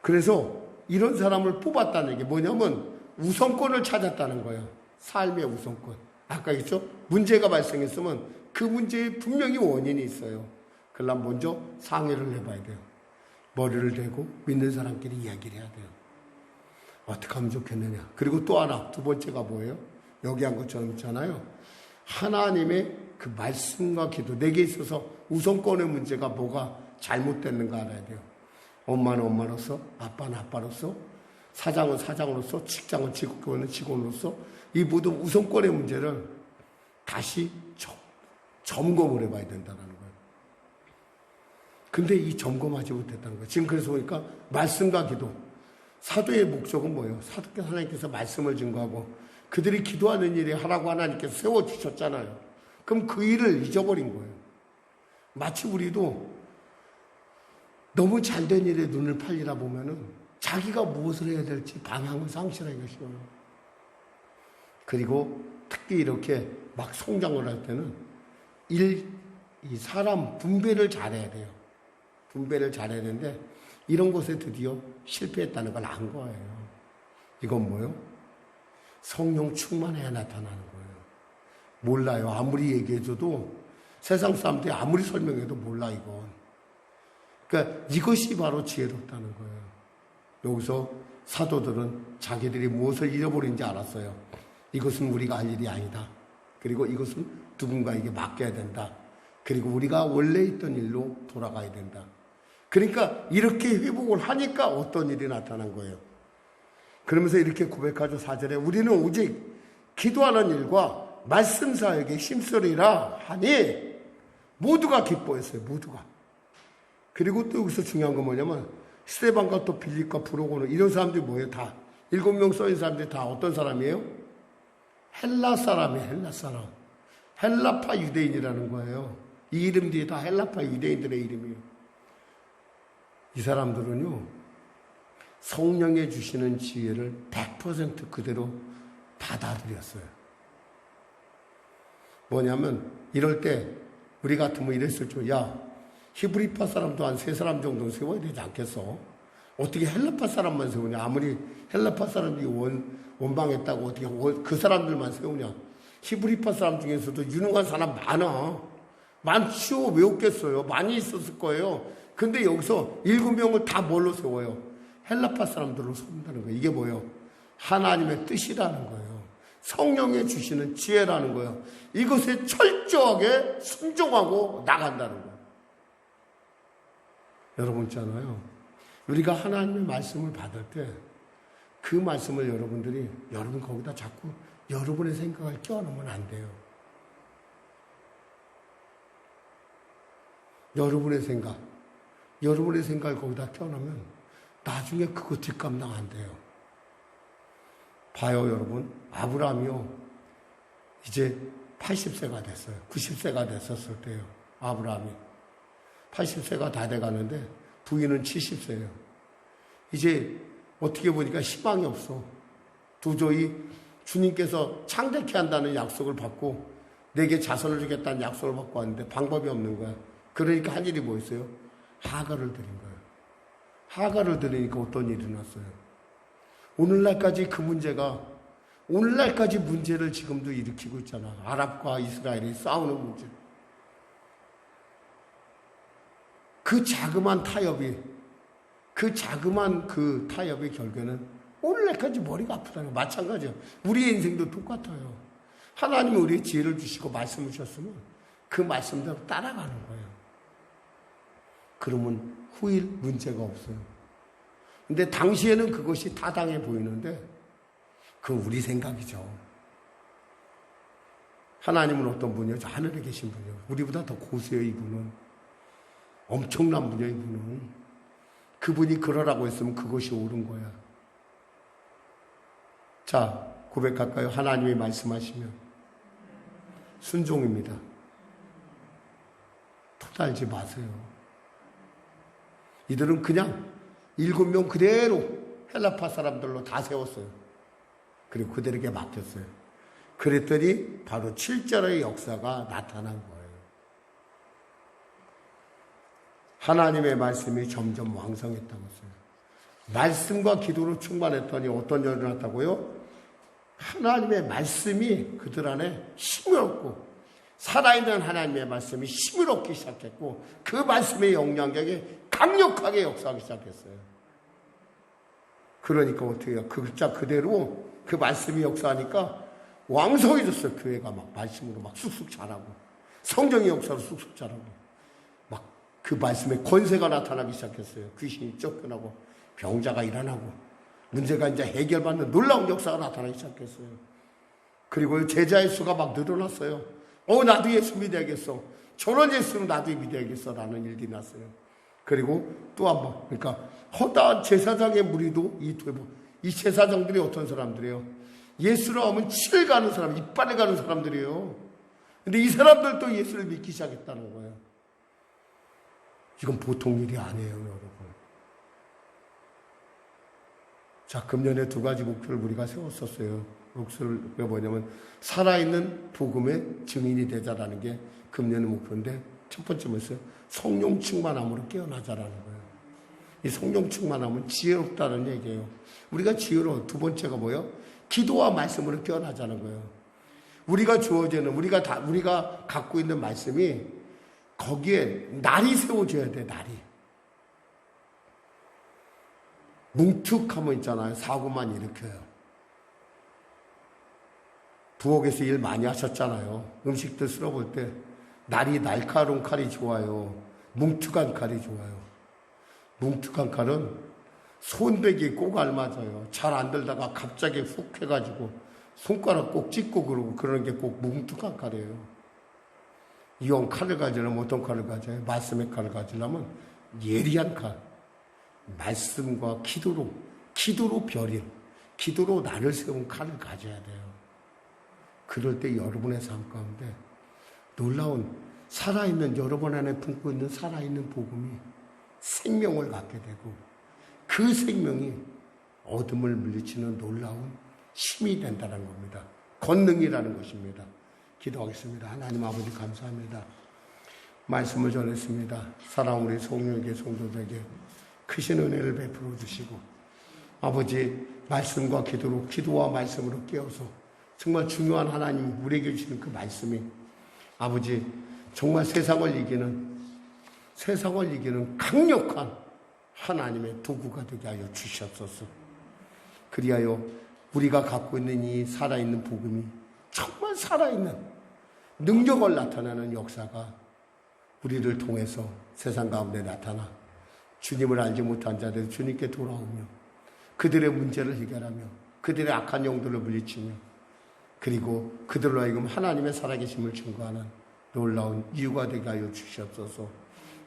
그래서 이런 사람을 뽑았다는 게 뭐냐면 우선권을 찾았다는 거예요. 삶의 우선권. 아까 했죠? 문제가 발생했으면 그 문제에 분명히 원인이 있어요. 그러려면 먼저 상의를 해봐야 돼요. 머리를 대고 믿는 사람끼리 이야기를 해야 돼요. 어떻게 하면 좋겠느냐. 그리고 또 하나, 두 번째가 뭐예요? 여기 한 것처럼 있잖아요. 하나님의 그 말씀과 기도, 내게 있어서 우선권의 문제가 뭐가 잘못됐는가 알아야 돼요. 엄마는 엄마로서, 아빠는 아빠로서, 사장은 사장으로서, 직장은 직원은 직원으로서 이 모든 우선권의 문제를 다시 점검을 해봐야 된다는 거예요. 근데 이 점검하지 못했다는 거예요. 지금 그래서 보니까 말씀과 기도, 사도의 목적은 뭐예요? 사도께서 하나님께서 말씀을 증거하고 그들이 기도하는 일이 하라고 하나님께서 세워주셨잖아요. 그럼 그 일을 잊어버린 거예요. 마치 우리도 너무 잘된 일에 눈을 팔리다 보면은 자기가 무엇을 해야 될지 방향을 상실하기가 쉬워요. 그리고 특히 이렇게 막 성장을 할 때는 이 사람 분배를 잘해야 돼요. 분배를 잘해야 되는데 이런 것에 드디어 실패했다는 걸 안 거예요. 이건 뭐예요? 성령 충만해야 나타나는 거예요. 몰라요. 아무리 얘기해줘도 세상 사람들이 아무리 설명해도 몰라 이건. 그러니까 이것이 바로 지혜롭다는 거예요. 여기서 사도들은 자기들이 무엇을 잃어버린지 알았어요. 이것은 우리가 할 일이 아니다. 그리고 이것은 누군가에게 맡겨야 된다. 그리고 우리가 원래 있던 일로 돌아가야 된다. 그러니까 이렇게 회복을 하니까 어떤 일이 나타난 거예요. 그러면서 이렇게 고백하죠. 4절에 우리는 오직 기도하는 일과 말씀 사역에 힘쓰리라 하니 모두가 기뻐했어요. 모두가. 그리고 또 여기서 중요한 건 뭐냐면 스데반과 또 빌립과 브로고는 이런 사람들이 뭐예요? 다 7명 써인 사람들이 다 어떤 사람이에요? 헬라 사람이에요. 헬라 사람. 헬라파 유대인이라는 거예요. 이 이름들이 다 헬라파 유대인들의 이름이에요. 이 사람들은요, 성령에 주시는 지혜를 100% 그대로 받아들였어요. 뭐냐면, 이럴 때, 우리 같으면 이랬을 줄, 야, 히브리파 사람도 한 3사람 정도 세워야 되지 않겠어? 어떻게 헬라파 사람만 세우냐? 아무리 헬라파 사람들이 원방했다고 어떻게 그 사람들만 세우냐? 히브리파 사람 중에서도 유능한 사람 많아. 많지요. 왜 없겠어요? 많이 있었을 거예요. 근데 여기서 7명을 다 뭘로 세워요? 헬라파 사람들로 세운다는 거예요. 이게 뭐예요? 하나님의 뜻이라는 거예요. 성령에 주시는 지혜라는 거예요. 이것에 철저하게 순종하고 나간다는 거예요. 여러분 있잖아요. 우리가 하나님의 말씀을 받을 때 그 말씀을 여러분 거기다 자꾸 여러분의 생각을 껴넣으면 안 돼요. 여러분의 생각을 거기다 껴넣으면 나중에 그거 뒷감당 안 돼요. 봐요, 여러분. 아브라함이요. 이제 80세가 됐어요. 90세가 됐었을 때요. 아브라함이. 80세가 다 돼가는데 부인은 70세예요. 이제 어떻게 보니까 희망이 없어. 도저히 주님께서 창대케 한다는 약속을 받고 내게 자손을 주겠다는 약속을 받고 왔는데 방법이 없는 거야. 그러니까 한 일이 뭐였어요? 하가를 드린 거예요. 하가를 드리니까 어떤 일이 났어요? 오늘날까지 문제를 지금도 일으키고 있잖아. 아랍과 이스라엘이 싸우는 문제. 그 자그마한 타협의 결과는 오늘날까지 머리가 아프다는 거 마찬가지야. 우리의 인생도 똑같아요. 하나님이 우리의 지혜를 주시고 말씀을 주셨으면 그 말씀대로 따라가는 거예요. 그러면 후일 문제가 없어요. 근데 당시에는 그것이 타당해 보이는데 그건 우리 생각이죠. 하나님은 어떤 분이요? 저 하늘에 계신 분이요. 우리보다 더 고수예요, 이분은. 엄청난 분이에요, 이분은. 그분이 그러라고 했으면 그것이 옳은 거야. 자, 고백할까요? 하나님이 말씀하시면 순종입니다. 토달지 마세요. 이들은 그냥 7명 그대로 헬라파 사람들로 다 세웠어요. 그리고 그들에게 맡겼어요. 그랬더니 바로 7절의 역사가 나타난 거예요. 하나님의 말씀이 점점 왕성했다고 했어요. 말씀과 기도로 충만했더니 어떤 일이 났다고요? 하나님의 말씀이 그들 안에 힘을 얻고 살아있는 하나님의 말씀이 힘을 얻기 시작했고 그 말씀의 영향력이 강력하게 역사하기 시작했어요. 그러니까 어떻게 해요? 그 글자 그대로 그 말씀이 역사하니까 왕성해졌어요. 교회가 막 말씀으로 막 쑥쑥 자라고, 성령의 역사로 쑥쑥 자라고, 막 그 말씀에 권세가 나타나기 시작했어요. 귀신이 쫓겨나고 병자가 일어나고 문제가 이제 해결받는 놀라운 역사가 나타나기 시작했어요. 그리고 제자의 수가 막 늘어났어요. 나도 예수 믿어야겠어. 저런 예수는 나도 믿어야겠어. 라는 일이 났어요. 그리고 또 한 번, 그러니까 허다한 제사장의 무리도 이 제사장들이 어떤 사람들이에요? 예수를 하면 치를 가는 사람, 이빨에 가는 사람들이에요. 근데 이 사람들도 예수를 믿기 시작했다는 거예요. 이건 보통 일이 아니에요, 여러분. 자, 금년에 두 가지 목표를 우리가 세웠었어요. 목표가 뭐냐면 살아있는 복음의 증인이 되자라는 게 금년의 목표인데, 첫 번째 뭐였어요? 성령 충만함으로 깨어나자라는 거예요. 이 성령 충만함은 지혜롭다는 얘기예요. 우리가 지혜로워. 두 번째가 뭐예요? 기도와 말씀으로 깨어나자는 거예요. 우리가 주어지는, 우리가 갖고 있는 말씀이 거기에 날이 세워져야 돼, 날이. 뭉툭하면 있잖아요. 사고만 일으켜요. 부엌에서 일 많이 하셨잖아요. 음식들 쓸어볼 때 날이 날카로운 칼이 좋아요. 뭉툭한 칼이 좋아요. 뭉툭한 칼은 손대기에 꼭 알맞아요. 잘 안 들다가 갑자기 훅 해가지고 손가락 꼭 찢고 그러는 게 꼭 뭉툭한 칼이에요. 이왕 칼을 가지려면 어떤 칼을 가져요? 말씀의 칼을 가지려면 예리한 칼. 말씀과 기도로 벼린, 기도로 나를 세운 칼을 가져야 돼요. 그럴 때 여러분의 삶 가운데 놀라운 살아있는, 여러분 안에 품고 있는 살아있는 복음이 생명을 갖게 되고, 그 생명이 어둠을 물리치는 놀라운 힘이 된다는 겁니다. 권능이라는 것입니다. 기도하겠습니다. 하나님 아버지 감사합니다. 말씀을 전했습니다. 사랑하는 우리 성령에게, 성도들에게 크신 은혜를 베풀어 주시고, 아버지 말씀과 기도와 말씀으로 깨어서 정말 중요한 하나님 우리에게 주시는 그 말씀이 아버지 정말 세상을 이기는 강력한 하나님의 도구가 되게 하여 주시옵소서. 그리하여 우리가 갖고 있는 이 살아있는 복음이 정말 살아있는 능력을 나타내는 역사가 우리를 통해서 세상 가운데 나타나 주님을 알지 못한 자들이 주님께 돌아오며 그들의 문제를 해결하며 그들의 악한 영들을 물리치며 그리고 그들로 하여금 하나님의 살아계심을 증거하는 놀라운 이유가 되게 하여 주시옵소서.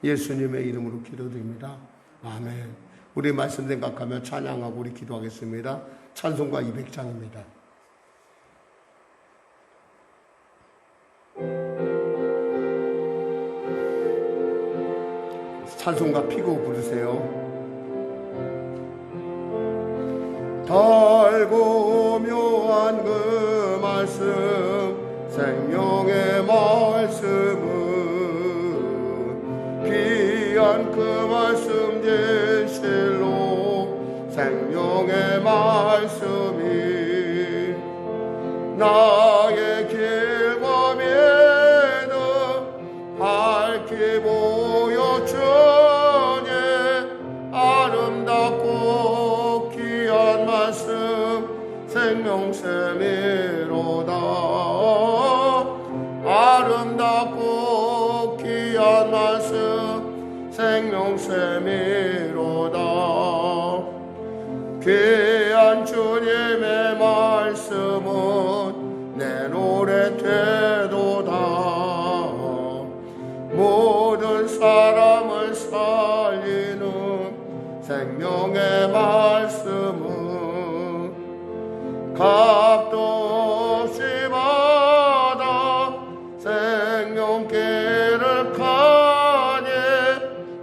예수님의 이름으로 기도드립니다. 아멘. 우리 말씀 생각하며 찬양하고 우리 기도하겠습니다. 찬송가 200장입니다. 찬송가 피고 부르세요. 달고 묘한 그 말씀, 생명의 말씀은 귀한 그 말씀 진실로 생명의 말씀이 나의 길과 믿음 밝히 보여주니 아름답고 귀한 말씀 생명샘이로다. 아름답고 귀한 말씀 생명샘이로다. 귀한 주님의 말씀은 내 노래 되도다. 모든 사람을 살리는 생명의 말씀은 값도 없이 받아 생명길을 가니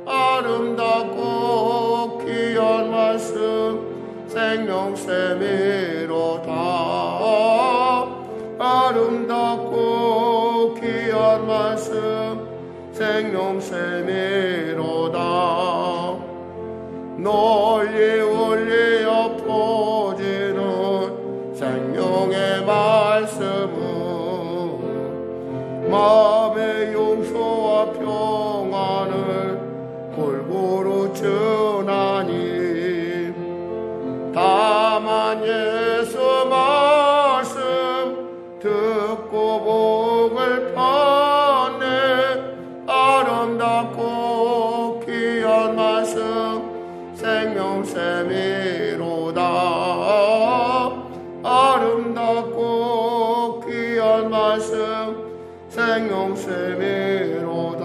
아름답고 귀한 말씀 생명샘이로다. 아름답고 귀한 말씀 생명샘이로다. 널리 울리어 퍼지는 생명의 말씀은 마음의 용서와 평안을 골고루 주나니 다만 예수 말씀 듣고 복을 받네. 아름답고 귀한 말씀 생명샘이로다. 아름답고 귀한 말씀 생명샘이로다.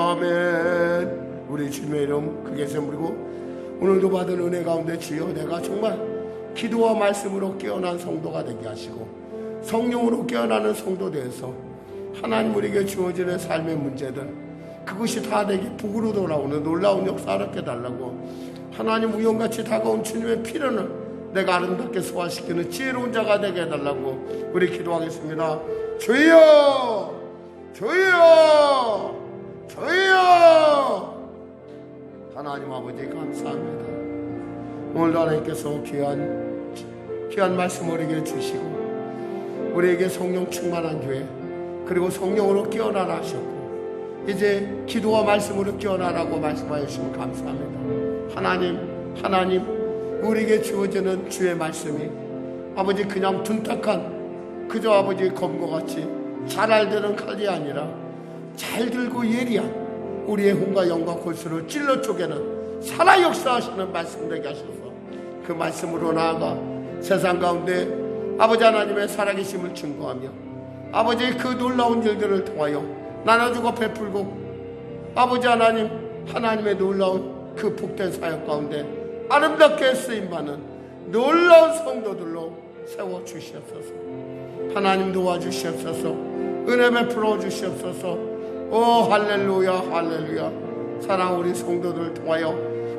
아멘. 우리 주님의 이름 크게 세무리고 오늘도 받은 은혜 가운데 주여 내가 정말 기도와 말씀으로 깨어난 성도가 되게 하시고 성령으로 깨어나는 성도 되어서 하나님 우리에게 주어지는 삶의 문제들 그것이 다 내게 복으로 돌아오는 놀라운 역사를 하게 달라고 하나님 우연같이 다가온 주님의 필요는 내가 아름답게 소화시키는 지혜로운 자가 되게 해달라고 우리 기도하겠습니다. 주여 주여 주여. 하나님 아버지 감사합니다. 오늘도 하나님께서 귀한 말씀 우리에게 주시고 우리에게 성령 충만한 교회 그리고 성령으로 깨어나라 하셨고 이제 기도와 말씀으로 깨어나라고 말씀하여 주시면 감사합니다. 하나님 우리에게 주어지는 주의 말씀이 아버지 그냥 둔탁한 그저 아버지 검과 같이 잘 알되는 칼이 아니라 잘 들고 예리한 우리의 혼과 영과 골수를 찔러 쪼개는 살아 역사하시는 말씀 되게 하셔서 그 말씀으로 나아가 세상 가운데 아버지 하나님의 살아계심을 증거하며 아버지의 그 놀라운 일들을 통하여 나눠주고 베풀고 아버지 하나님의 놀라운 그 복된 사역 가운데 아름답게 쓰임받는 놀라운 성도들로 세워주시옵소서. 하나님 도와주시옵소서. 은혜 베풀어 주시옵소서. 오 할렐루야 할렐루야. 사랑 우리 성도들을 통하여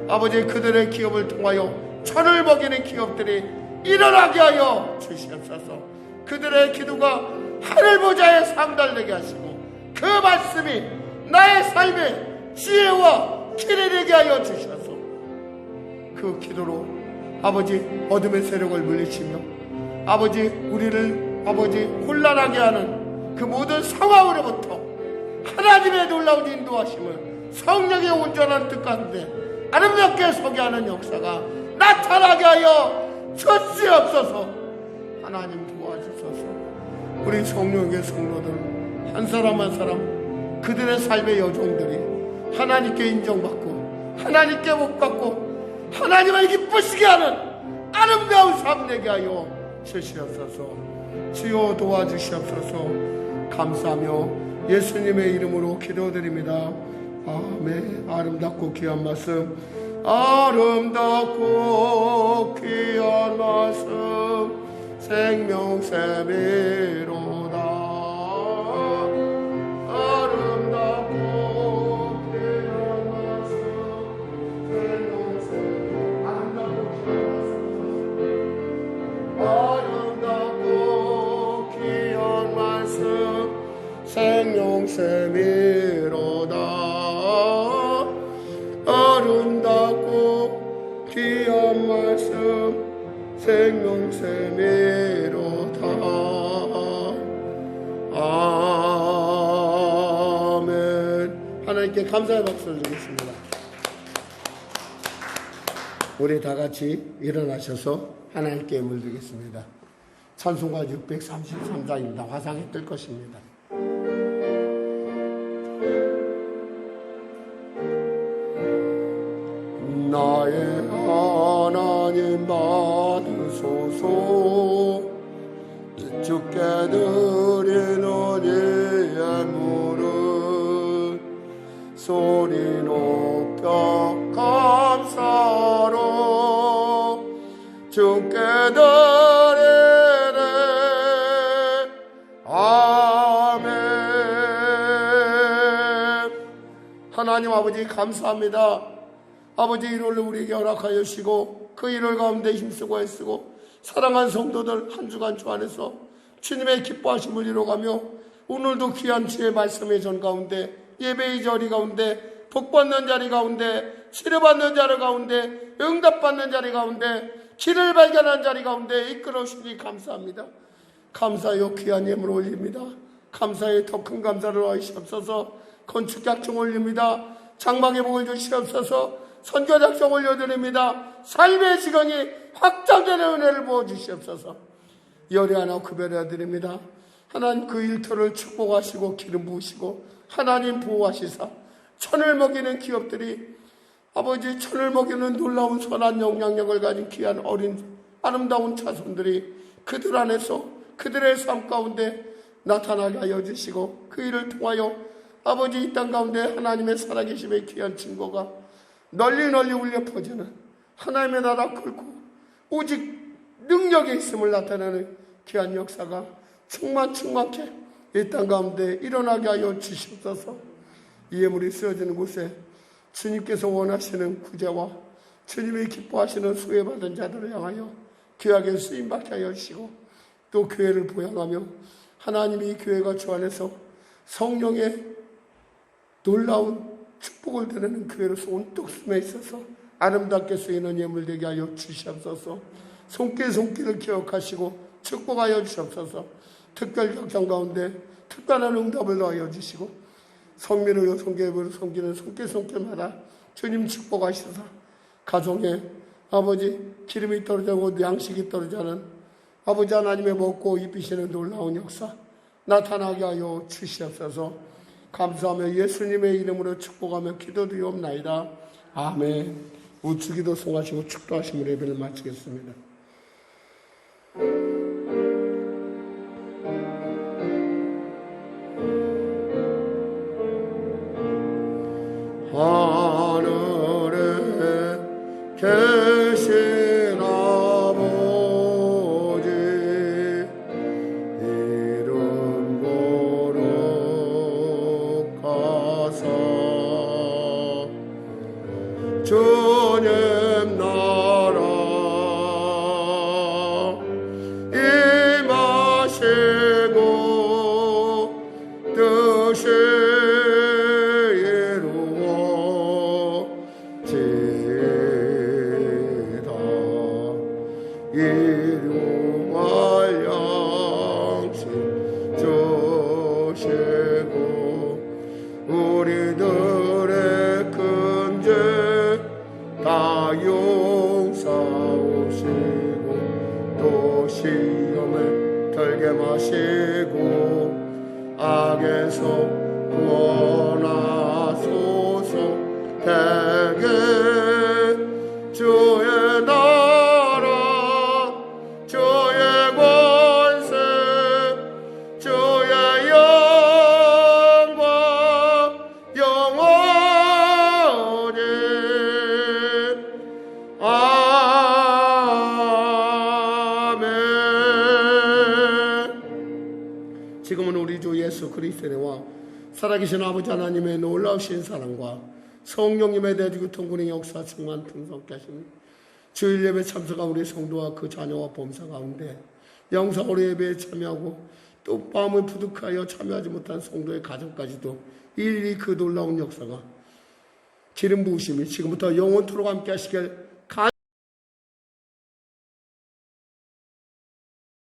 아버지 그들의 기업을 통하여 천을 먹이는 기업들이 일어나게 하여 주시옵소서. 그들의 기도가 하늘 보좌에 상달되게 하시고 그 말씀이 나의 삶의 지혜와 길이 되게 하여 주셔서 그 기도로 아버지 어둠의 세력을 물리치며 아버지 우리를 아버지 혼란하게 하는 그 모든 상황으로부터 하나님의 놀라운 인도하심을 성령의 온전한 뜻 가운데 아름답게 서게 하는 역사가 나타나게 하여 주시옵소서. 하나님 도와주소서. 우리 성령의 성도들 한 사람 한 사람 그들의 삶의 여종들이 하나님께 인정받고 하나님께 복받고 하나님을 기쁘시게 하는 아름다운 삶 되게 하여 주시옵소서. 주여 도와주시옵소서. 감사하며 예수님의 이름으로 기도드립니다. 아멘. 아름답고 귀한 말씀 아름답고 귀한 말씀 생명샘이로다. 아름답고 귀한 말씀 생명샘 아름답고 귀한 말씀 생명샘이로다. 아름답고 귀한 말씀 생명샘이로다. 아멘. 하나님께 감사의 박수를 드리겠습니다. 우리 다 같이 일어나셔서 하나님께 물드리겠습니다. 찬송가 633장입니다. 화상에 뜰 것입니다. 나의 하나님 받으소서. 주께 드리는 이 예물은 소리 높여 감사로 주께 드리네. 아멘. 하나님 아버지 감사합니다. 아버지 일요일을 우리에게 허락하여 주시고 그 일요일 가운데 힘쓰고 애쓰고 사랑한 성도들 한 주간 주 안에서 주님의 기뻐하심을 이뤄가며 오늘도 귀한 주의 말씀의 전 가운데 예배의 자리 가운데 복받는 자리 가운데 치료받는 자리 가운데 응답받는 자리 가운데 길을 발견한 자리 가운데 이끌어 주시니 감사합니다. 감사하여 귀한 예물 올립니다. 감사의 더 큰 감사를 하시옵소서. 건축약정 올립니다. 장막의 복을 주시옵소서. 선교 작성 올려드립니다. 삶의 시간이 확장되는 은혜를 부어주시옵소서. 열이 하나 구별해 드립니다. 하나님 그 일터를 축복하시고 기름 부으시고 하나님 보호하시사 천을 먹이는 기업들이 아버지 천을 먹이는 놀라운 선한 영향력을 가진 귀한 어린 아름다운 자손들이 그들 안에서 그들의 삶 가운데 나타나게 하여 주시고 그 일을 통하여 아버지 이 땅 가운데 하나님의 살아계심의 귀한 증거가 널리 울려 퍼지는 하나님의 나라 끌고 오직 능력의 있음을 나타내는 귀한 역사가 충만케 이 땅 가운데 일어나게 하여 주시옵소서. 이 예물이 쓰여지는 곳에 주님께서 원하시는 구제와 주님이 기뻐하시는 수혜받은 자들을 향하여 귀하게 쓰임받게 하여 주시고 또 교회를 보양하며 하나님이 이 교회가 주 안에서 성령의 놀라운 축복을 드리는 교회로서 온통 숨에 있어서 아름답게 쓰이는 예물 되게 하여 주시옵소서. 손길을 기억하시고 축복하여 주시옵소서. 특별 격정 가운데 특별한 응답을 더하여 주시고 성민으로 성교회로 섬기는 손길마다 주님 축복하시사 가정에 아버지 기름이 떨어지고 양식이 떨어지는 아버지 하나님의 먹고 입히시는 놀라운 역사 나타나게 하여 주시옵소서. 감사하며 예수님의 이름으로 축복하며 기도드리옵나이다. 아멘. 우주기도 송하시고 축도하시며 예배를 마치겠습니다. 하늘에 계신 아버지 이름 거룩하사 주님 나라 임하시고 뜻이 일용할 양식 주시고 우리들의 큰 죄 다 용서하시고 또 시험에 들게 마시고 악에서 구원하소서. 대개 주의 나라 주의 권세 주의 영광 영원히 아멘. 지금은 우리 주 예수 그리스도의 은혜와 살아계신 아버지 하나님의 놀라우신 사랑과 성령님의 대주교 통군의 역사 충만 풍성케 하십니다. 주일 예배 참석한 우리 성도와 그 자녀와 범사 가운데 영상으로 예배에 참여하고 또 마음을 부득하여 참여하지 못한 성도의 가정까지도 일일이 그 놀라운 역사가 기름 부으심이 지금부터 영원토록 함께 하시길